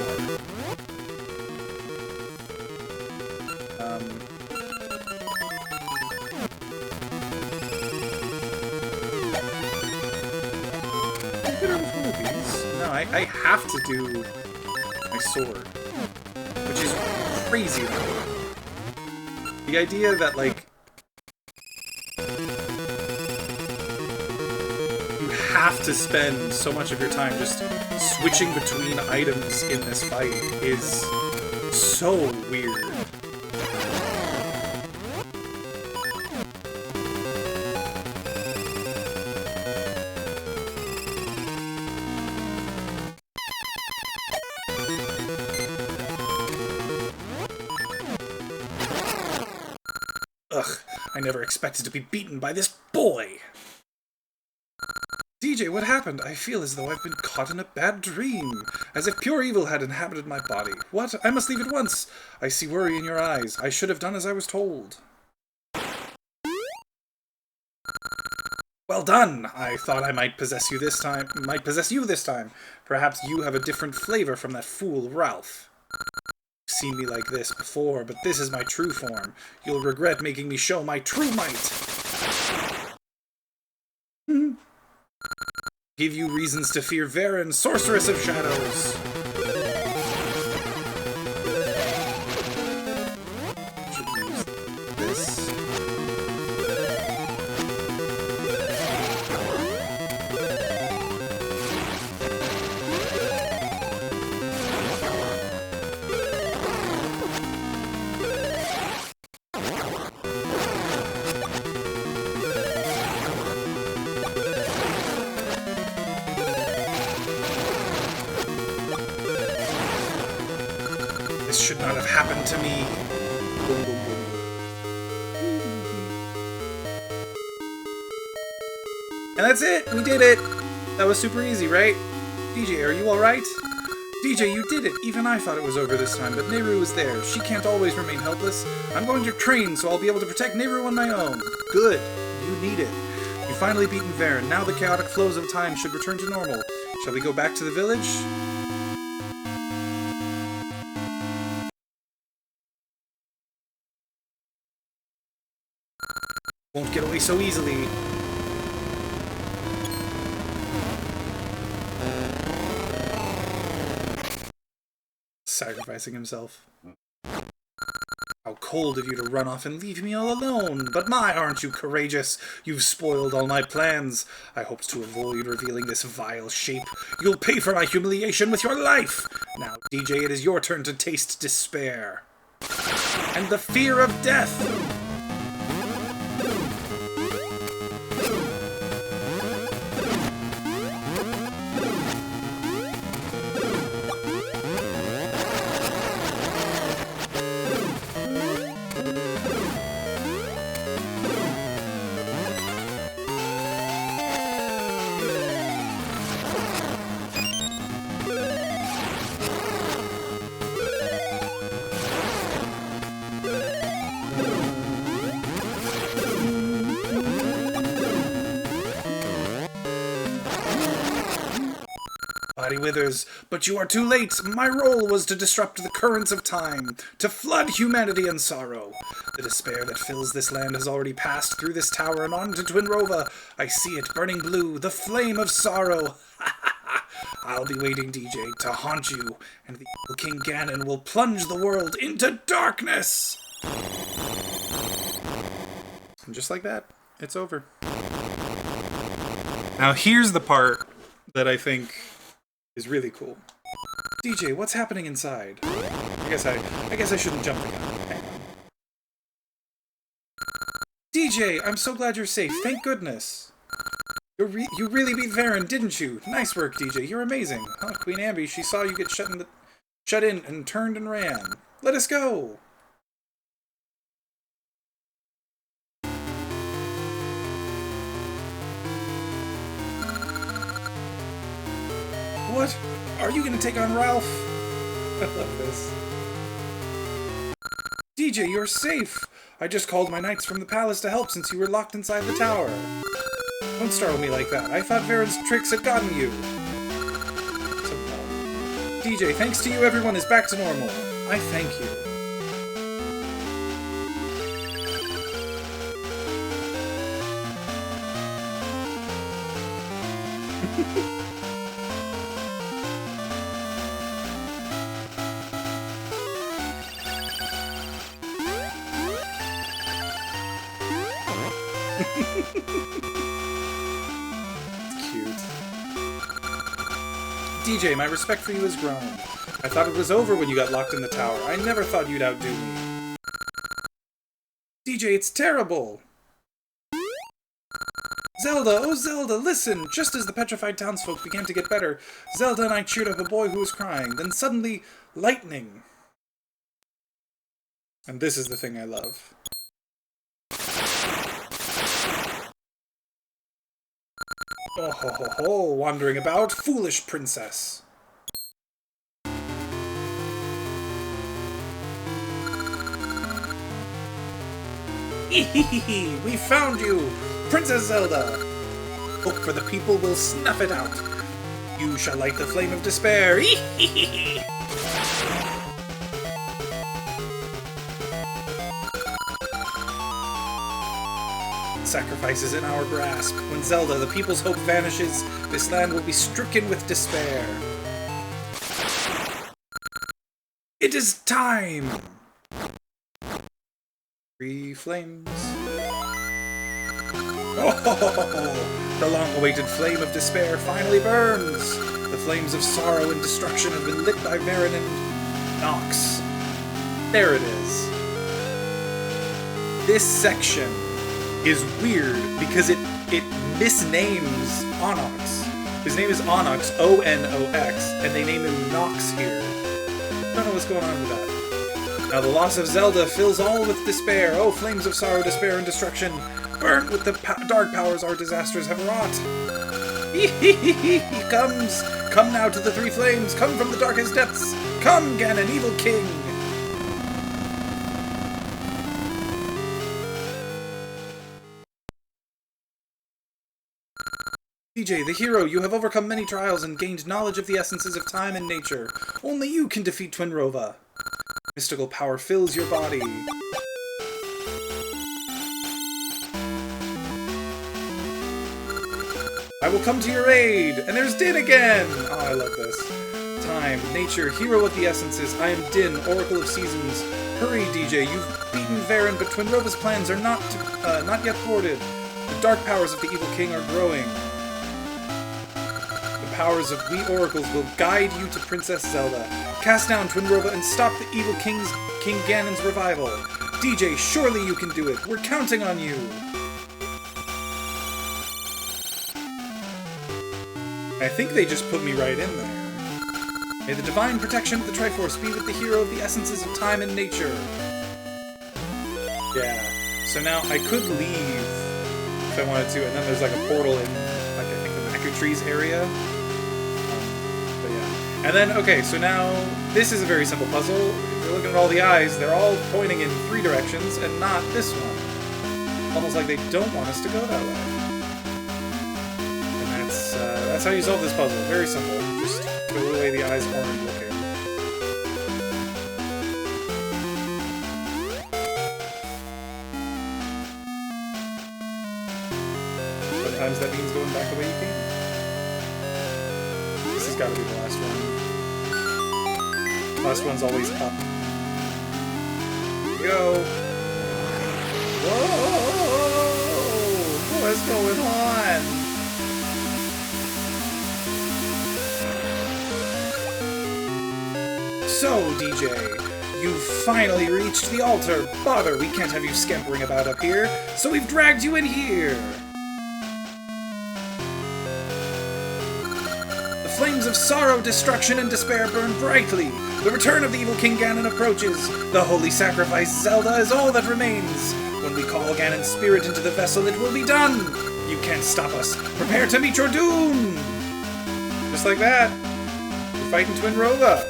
No, I have to do my sword, which is crazy. The idea that, like, you have to spend so much of your time just switching between items in this fight is so weird. Ugh, I never expected to be beaten by this boy! DJ, what happened? I feel as though I've been caught in a bad dream, as if pure evil had inhabited my body. What? I must leave at once! I see worry in your eyes. I should have done as I was told. Well done! I thought I might possess you this time. Perhaps you have a different flavor from that fool Ralph. Seen me like this before, but this is my true form. You'll regret making me show my true might. Give you reasons to fear Varen, sorceress of shadows. Should use this. This should not have happened to me. Boom, boom, boom. And that's it! We did it! That was super easy, right? DJ, are you alright? DJ, you did it! Even I thought it was over this time, but Nehru was there. She can't always remain helpless. I'm going to train, so I'll be able to protect Nehru on my own. Good. You need it. You've finally beaten Varen. Now the chaotic flows of time should return to normal. Shall we go back to the village? Won't get away so easily. Sacrificing himself. How cold of you to run off and leave me all alone. But my, aren't you courageous? You've spoiled all my plans. I hoped to avoid revealing this vile shape. You'll pay for my humiliation with your life. Now, DJ, it is your turn to taste despair. And the fear of death. Body withers, but you are too late. My role was to disrupt the currents of time, to flood humanity in sorrow. The despair that fills this land has already passed through this tower and on to Twinrova. I see it burning blue, the flame of sorrow. I'll be waiting, DJ, to haunt you, and the evil King Ganon will plunge the world into darkness! And just like that, it's over. Now here's the part that I think is really cool. DJ, what's happening inside? I guess I shouldn't jump the gun. Hang on. DJ, I'm so glad you're safe. Thank goodness. You really beat Varen, didn't you? Nice work, DJ. You're amazing. Huh, Queen Ambi, she saw you get shut in and turned and ran. Let us go. What? Are you gonna take on Ralph? I love this. DJ, you're safe! I just called my knights from the palace to help since you were locked inside the tower. Don't startle me like that. I thought Varen's tricks had gotten you. So, DJ, thanks to you, everyone is back to normal. I thank you. DJ, my respect for you has grown. I thought it was over when you got locked in the tower. I never thought you'd outdo me. DJ, it's terrible! Zelda, oh Zelda, listen! Just as the petrified townsfolk began to get better, Zelda and I cheered up a boy who was crying. Then suddenly, lightning. And this is the thing I love. Oh ho ho ho, wandering about, foolish princess. Hee we found you, Princess Zelda. Hope for the people will snuff it out. You shall light the flame of despair. Sacrifice is in our grasp. When Zelda, the people's hope, vanishes, this land will be stricken with despair. It is time! 3 flames. Oh, the long-awaited flame of despair finally burns! The flames of sorrow and destruction have been lit by Varen and Nox. There it is. This section is weird because it misnames Onox. His name is Onox, O-N-O-X, and they name him Nox here. I don't know what's going on with that. Now the loss of Zelda fills all with despair. Oh, flames of sorrow, despair, and destruction, burnt with the dark powers our disasters have wrought. He comes! Come now to the 3 flames! Come from the darkest depths! Come, Ganon, evil king! DJ, the hero, you have overcome many trials and gained knowledge of the essences of time and nature. Only you can defeat Twinrova. Mystical power fills your body. I will come to your aid! And there's Din again! Oh, I love this. Time, nature, hero of the essences, I am Din, Oracle of Seasons. Hurry, DJ, you've beaten Varen, but Twinrova's plans are not yet thwarted. The dark powers of the evil king are growing. Powers of we oracles will guide you to Princess Zelda. Cast down Twinrova and stop the evil King Ganon's revival. DJ, surely you can do it. We're counting on you. I think they just put me right in there. May the divine protection of the Triforce be with the hero of the essences of time and nature. Yeah. So now I could leave if I wanted to, and then there's like a portal in, like, I think the Macu Trees area. And then, okay, so now, this is a very simple puzzle. If you're looking at all the eyes, they're all pointing in 3 directions, and not this one. Almost like they don't want us to go that way. And that's how you solve this puzzle. Very simple. Just go the way the eyes aren't looking. Sometimes that means going back the way you came. This has got to be the last one. Last one's always up. Go! Whoa! What's going on? So, DJ, you've finally reached the altar. Bother, we can't have you scampering about up here, so we've dragged you in here. The flames of sorrow, destruction, and despair burn brightly. The return of the evil King Ganon approaches. The holy sacrifice, Zelda, is all that remains. When we call Ganon's spirit into the vessel, it will be done. You can't stop us. Prepare to meet your doom. Just like that. We're fighting Twinrova.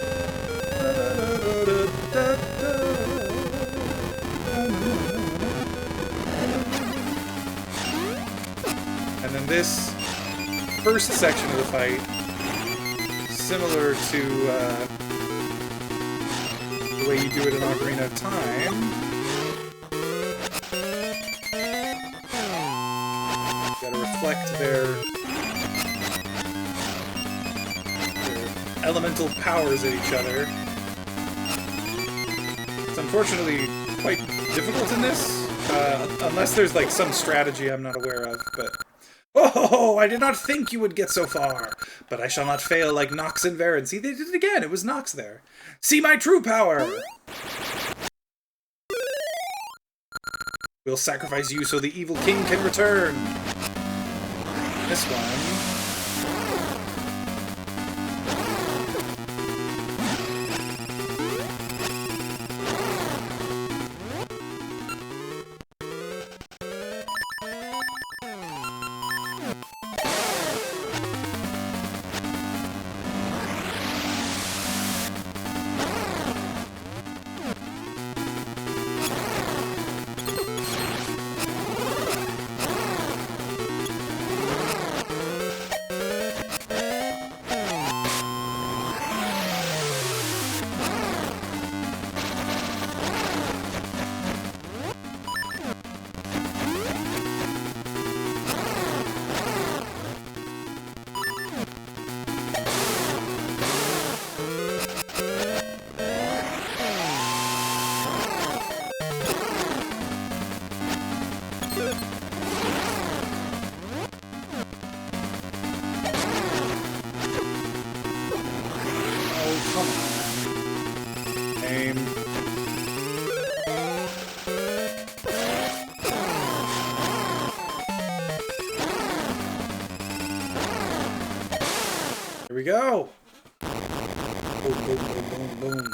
And then this first section of the fight, similar to the way you do it in Ocarina of Time, you gotta reflect their elemental powers at each other. It's unfortunately quite difficult in this, unless there's like some strategy I'm not aware of, but... Oh, I did not think you would get so far, but I shall not fail like Nox and Varin. See, they did it again, it was Nox there. See my true power! We'll sacrifice you so the evil king can return. This one... Here we go! Boom, boom, boom, boom, boom.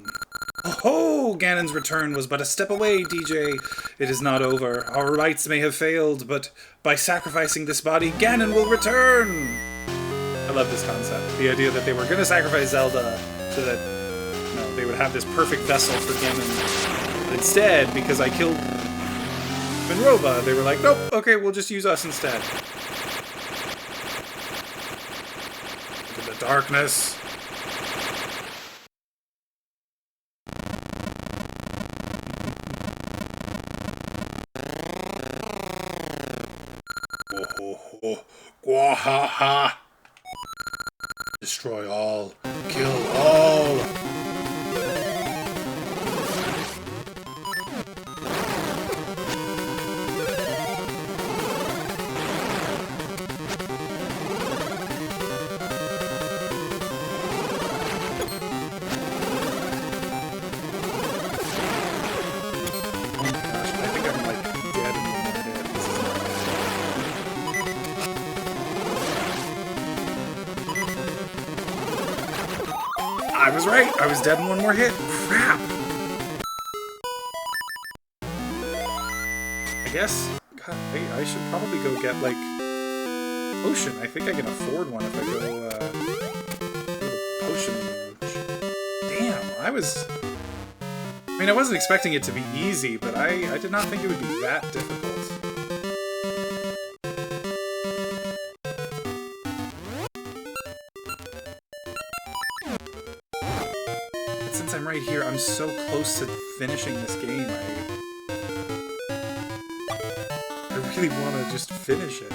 Oh, Ganon's return was but a step away, DJ. It is not over. Our rites may have failed, but by sacrificing this body, Ganon will return! I love this concept. The idea that they were going to sacrifice Zelda so that, you know, they would have this perfect vessel for Ganon. But instead, because I killed Twinrova, they were like, nope, okay, we'll just use us instead. Into the darkness. Gwahaha! Destroy all. Kill all. I was right. I was dead in one more hit. Crap. I guess... God, I should probably go get, like, potion. I think I can afford one if I go, potion route. Damn, I was... I mean, I wasn't expecting it to be easy, but I did not think it would be that difficult. Since I'm right here, I'm so close to finishing this game. I really want to just finish it.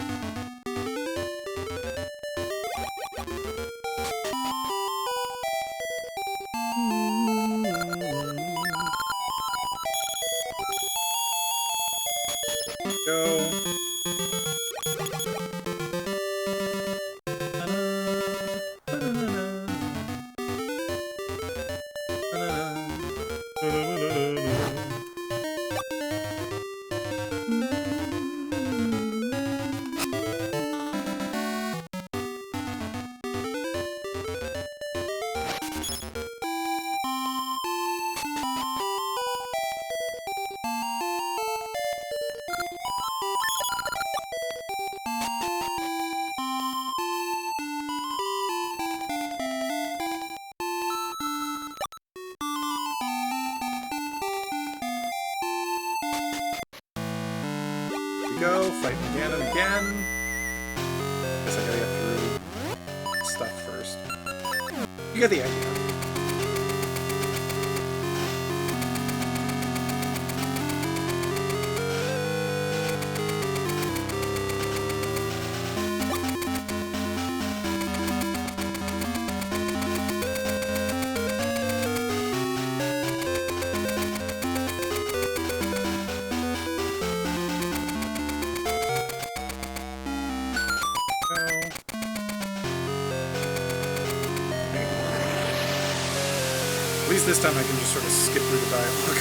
Guess I gotta get through stuff first. You get the idea. At least this time I can just sort of skip through the dialogue.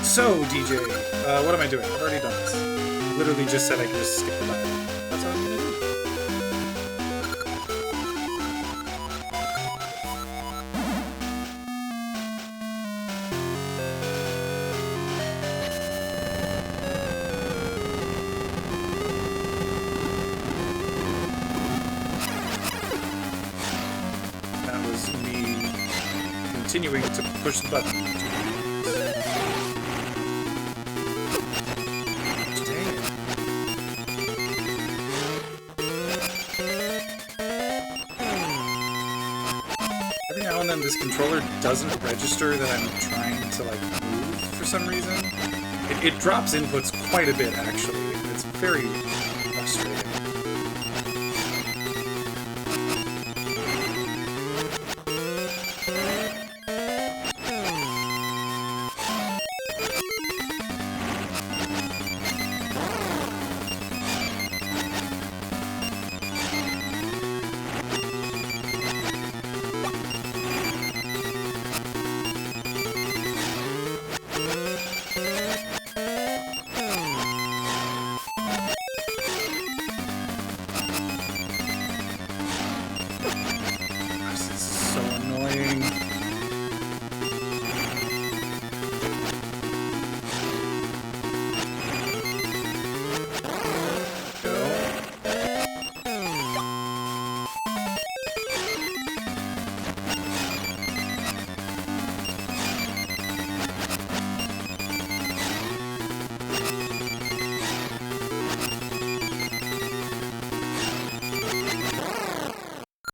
So, DJ, what am I doing? I've already done this. Literally just said I can just skip the dialogue. That's what I'm gonna do. Continuing to push the button. Dang it. Every now and then this controller doesn't register that I'm trying to like move for some reason. It drops inputs quite a bit actually. It's very frustrating.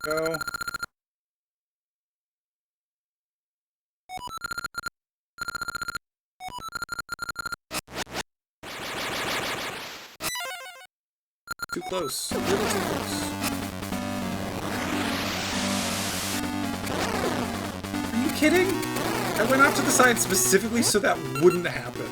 Go. Too close. A little too close. Are you kidding? I went off to the side specifically so that wouldn't happen.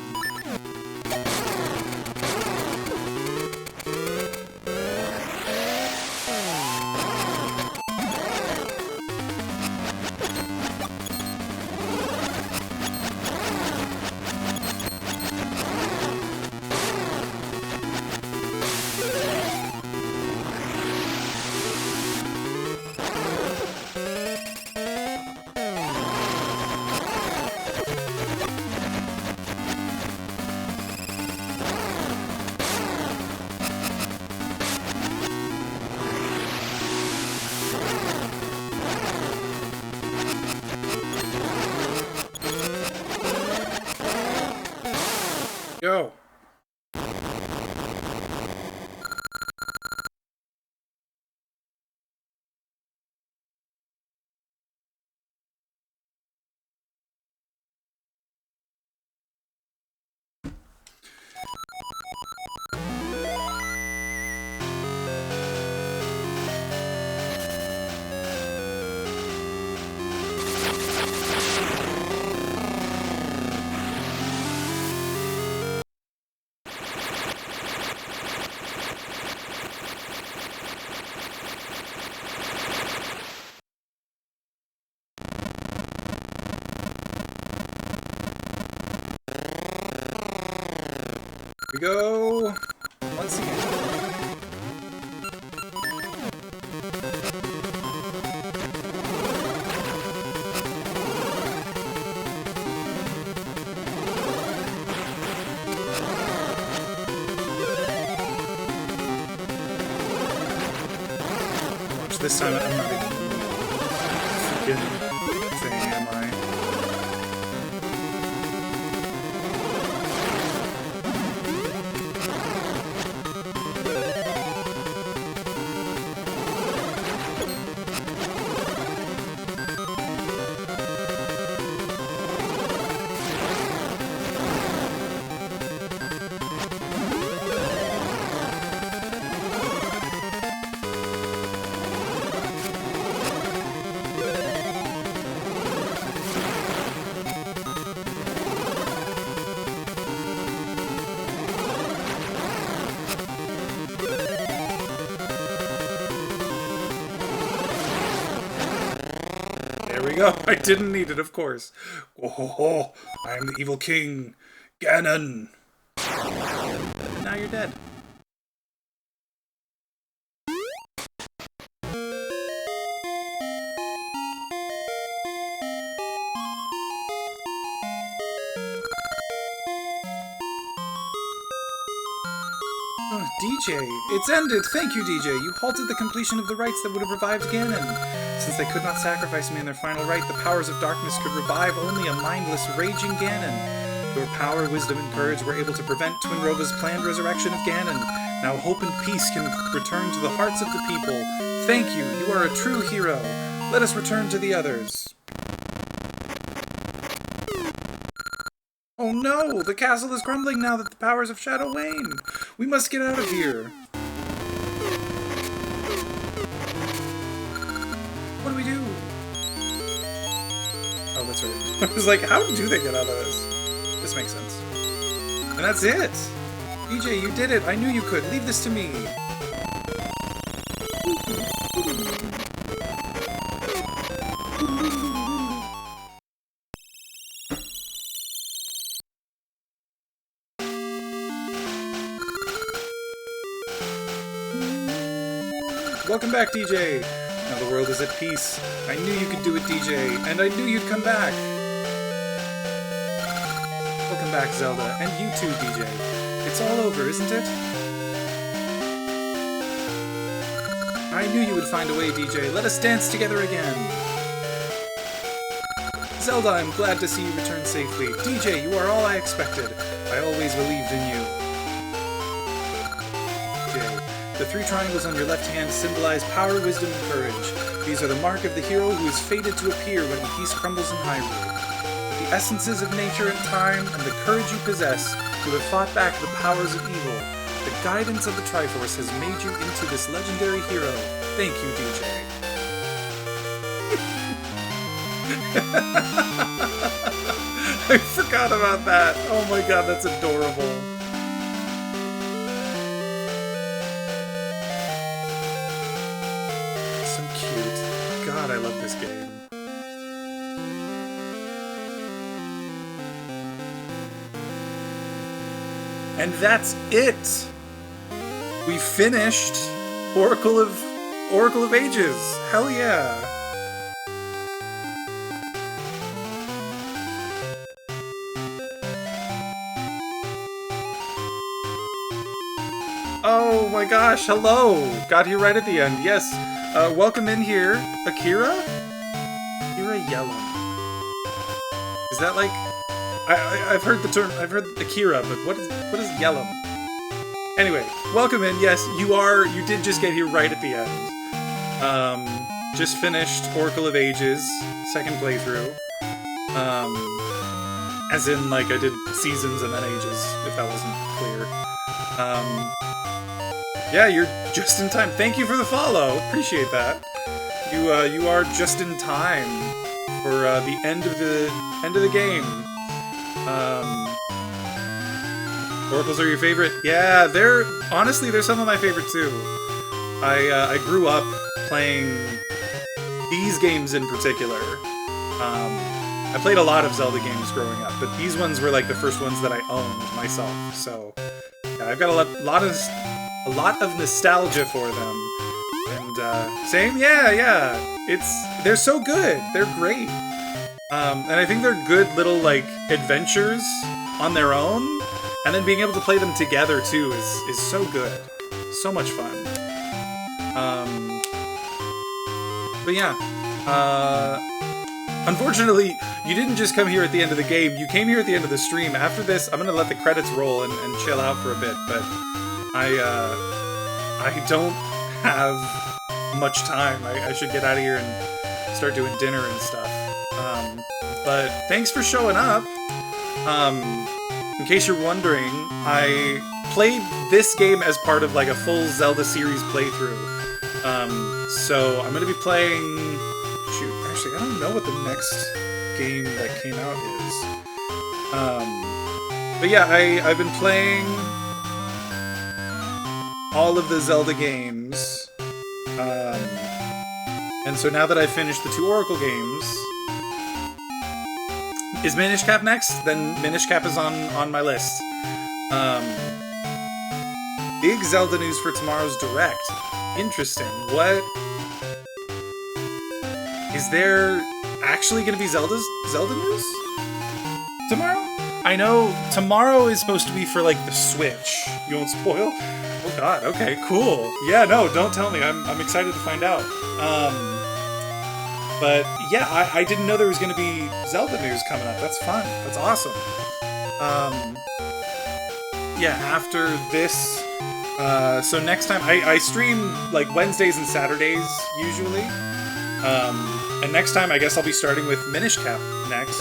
Go. We go once again. Watch this time. I'm not even freaking There we go. I didn't need it, of course. Oh, I am the evil king, Ganon. And now you're dead. DJ, it's ended! Thank you, DJ! You halted the completion of the rites that would have revived Ganon. Since they could not sacrifice me in their final rite, the powers of darkness could revive only a mindless, raging Ganon. Your power, wisdom, and courage were able to prevent Twinrova's planned resurrection of Ganon. Now hope and peace can return to the hearts of the people. Thank you! You are a true hero! Let us return to the others. Oh no! The castle is crumbling now that the powers of Shadow wane! We must get out of here! What do we do? Oh, that's right. I was like, how do they get out of this? This makes sense. And that's it! DJ, you did it! I knew you could! Leave this to me! Welcome back, DJ! Now the world is at peace. I knew you could do it, DJ, and I knew you'd come back! Welcome back, Zelda, and you too, DJ. It's all over, isn't it? I knew you would find a way, DJ. Let us dance together again! Zelda, I'm glad to see you return safely. DJ, you are all I expected. I always believed in you. The three triangles on your left hand symbolize power, wisdom, and courage. These are the mark of the hero who is fated to appear when the peace crumbles in Hyrule. The essences of nature and time, and the courage you possess, you have fought back the powers of evil. The guidance of the Triforce has made you into this legendary hero. Thank you, DJ. I forgot about that. Oh my god, that's adorable. God, I love this game. And that's it! We finished Oracle of Ages! Hell yeah! Oh my gosh, hello! Got here right at the end, yes. Welcome in here, Akira? Akira Yellum. Is that like... I've heard the term, I've heard Akira, but what is Yellum? Anyway, welcome in, yes, you did just get here right at the end. Just finished Oracle of Ages, second playthrough. As in, like, I did seasons and then ages, if that wasn't clear. Yeah, you're just in time. Thank you for the follow. Appreciate that. You are just in time for the end of the game. Oracles are your favorite? Yeah, they're some of my favorite too. I grew up playing these games in particular. I played a lot of Zelda games growing up, but these ones were like the first ones that I owned myself. So yeah, I've got a lot of nostalgia for them. And same, yeah. They're so good. They're great. And I think they're good little like adventures on their own, and then being able to play them together too is so good. So much fun. But yeah. Unfortunately, you didn't just come here at the end of the game, you came here at the end of the stream. After this, I'm gonna let the credits roll and chill out for a bit, but I don't have much time. I should get out of here and start doing dinner and stuff. But thanks for showing up. In case you're wondering, I played this game as part of like a full Zelda series playthrough. So I'm gonna be playing... Shoot, actually, I don't know what the next game that came out is. But yeah, I've been playing all of the Zelda games. And so now that I've finished the 2 Oracle games, is Minish Cap next? Then Minish Cap is on my list. Big Zelda news for tomorrow's Direct. Interesting. What? Is there actually going to be Zelda news tomorrow? I know tomorrow is supposed to be for, like, the Switch. You won't spoil? Oh god, okay, cool. Yeah, no, don't tell me. I'm excited to find out. But yeah, I didn't know there was going to be Zelda news coming up. That's fun. That's awesome. Yeah, after this, so next time, I stream like Wednesdays and Saturdays usually. And next time, I guess I'll be starting with Minish Cap next,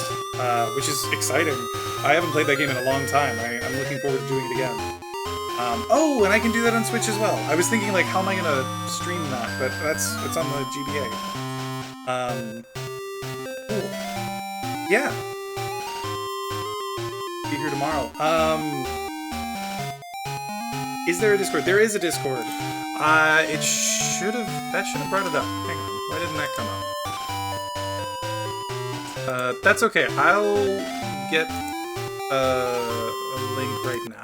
which is exciting. I haven't played that game in a long time. I'm looking forward to doing it again. Oh, and I can do that on Switch as well. I was thinking, like, how am I going to stream that? But it's on the GBA. Cool. Yeah. Be here tomorrow. Is there a Discord? There is a Discord. That should have brought it up. Hang on. Why didn't that come up? That's okay. I'll get a link right now.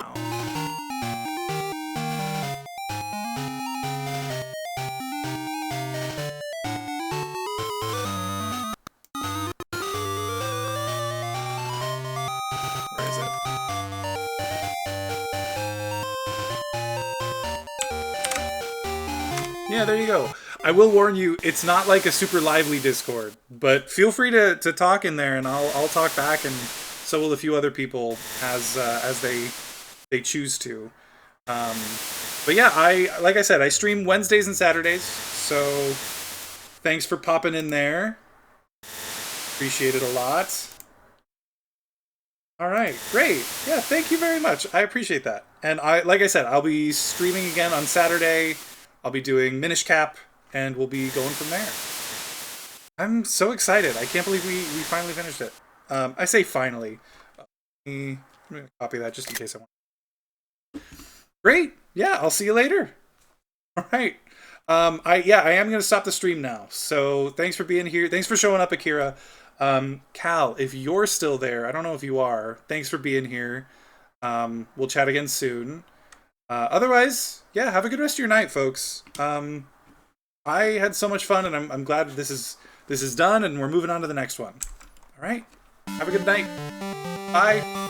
Yeah, there you go. I will warn you, it's not like a super lively Discord, but feel free to talk in there, and I'll talk back, and so will a few other people as they choose to. But yeah, like I said, I stream Wednesdays and Saturdays, so thanks for popping in there. Appreciate it a lot. All right, great. Yeah, thank you very much. I appreciate that. And like I said, I'll be streaming again on Saturday. I'll be doing Minish Cap, and we'll be going from there. I'm so excited. I can't believe we finally finished it. I say finally. I'm going to copy that just in case I want. Great. Yeah, I'll see you later. All right. I am going to stop the stream now. So thanks for being here. Thanks for showing up, Akira. Cal, if you're still there, I don't know if you are. Thanks for being here. We'll chat again soon. Otherwise, yeah, have a good rest of your night, folks. I had so much fun, and I'm glad this is done, and we're moving on to the next one. All right, have a good night. Bye.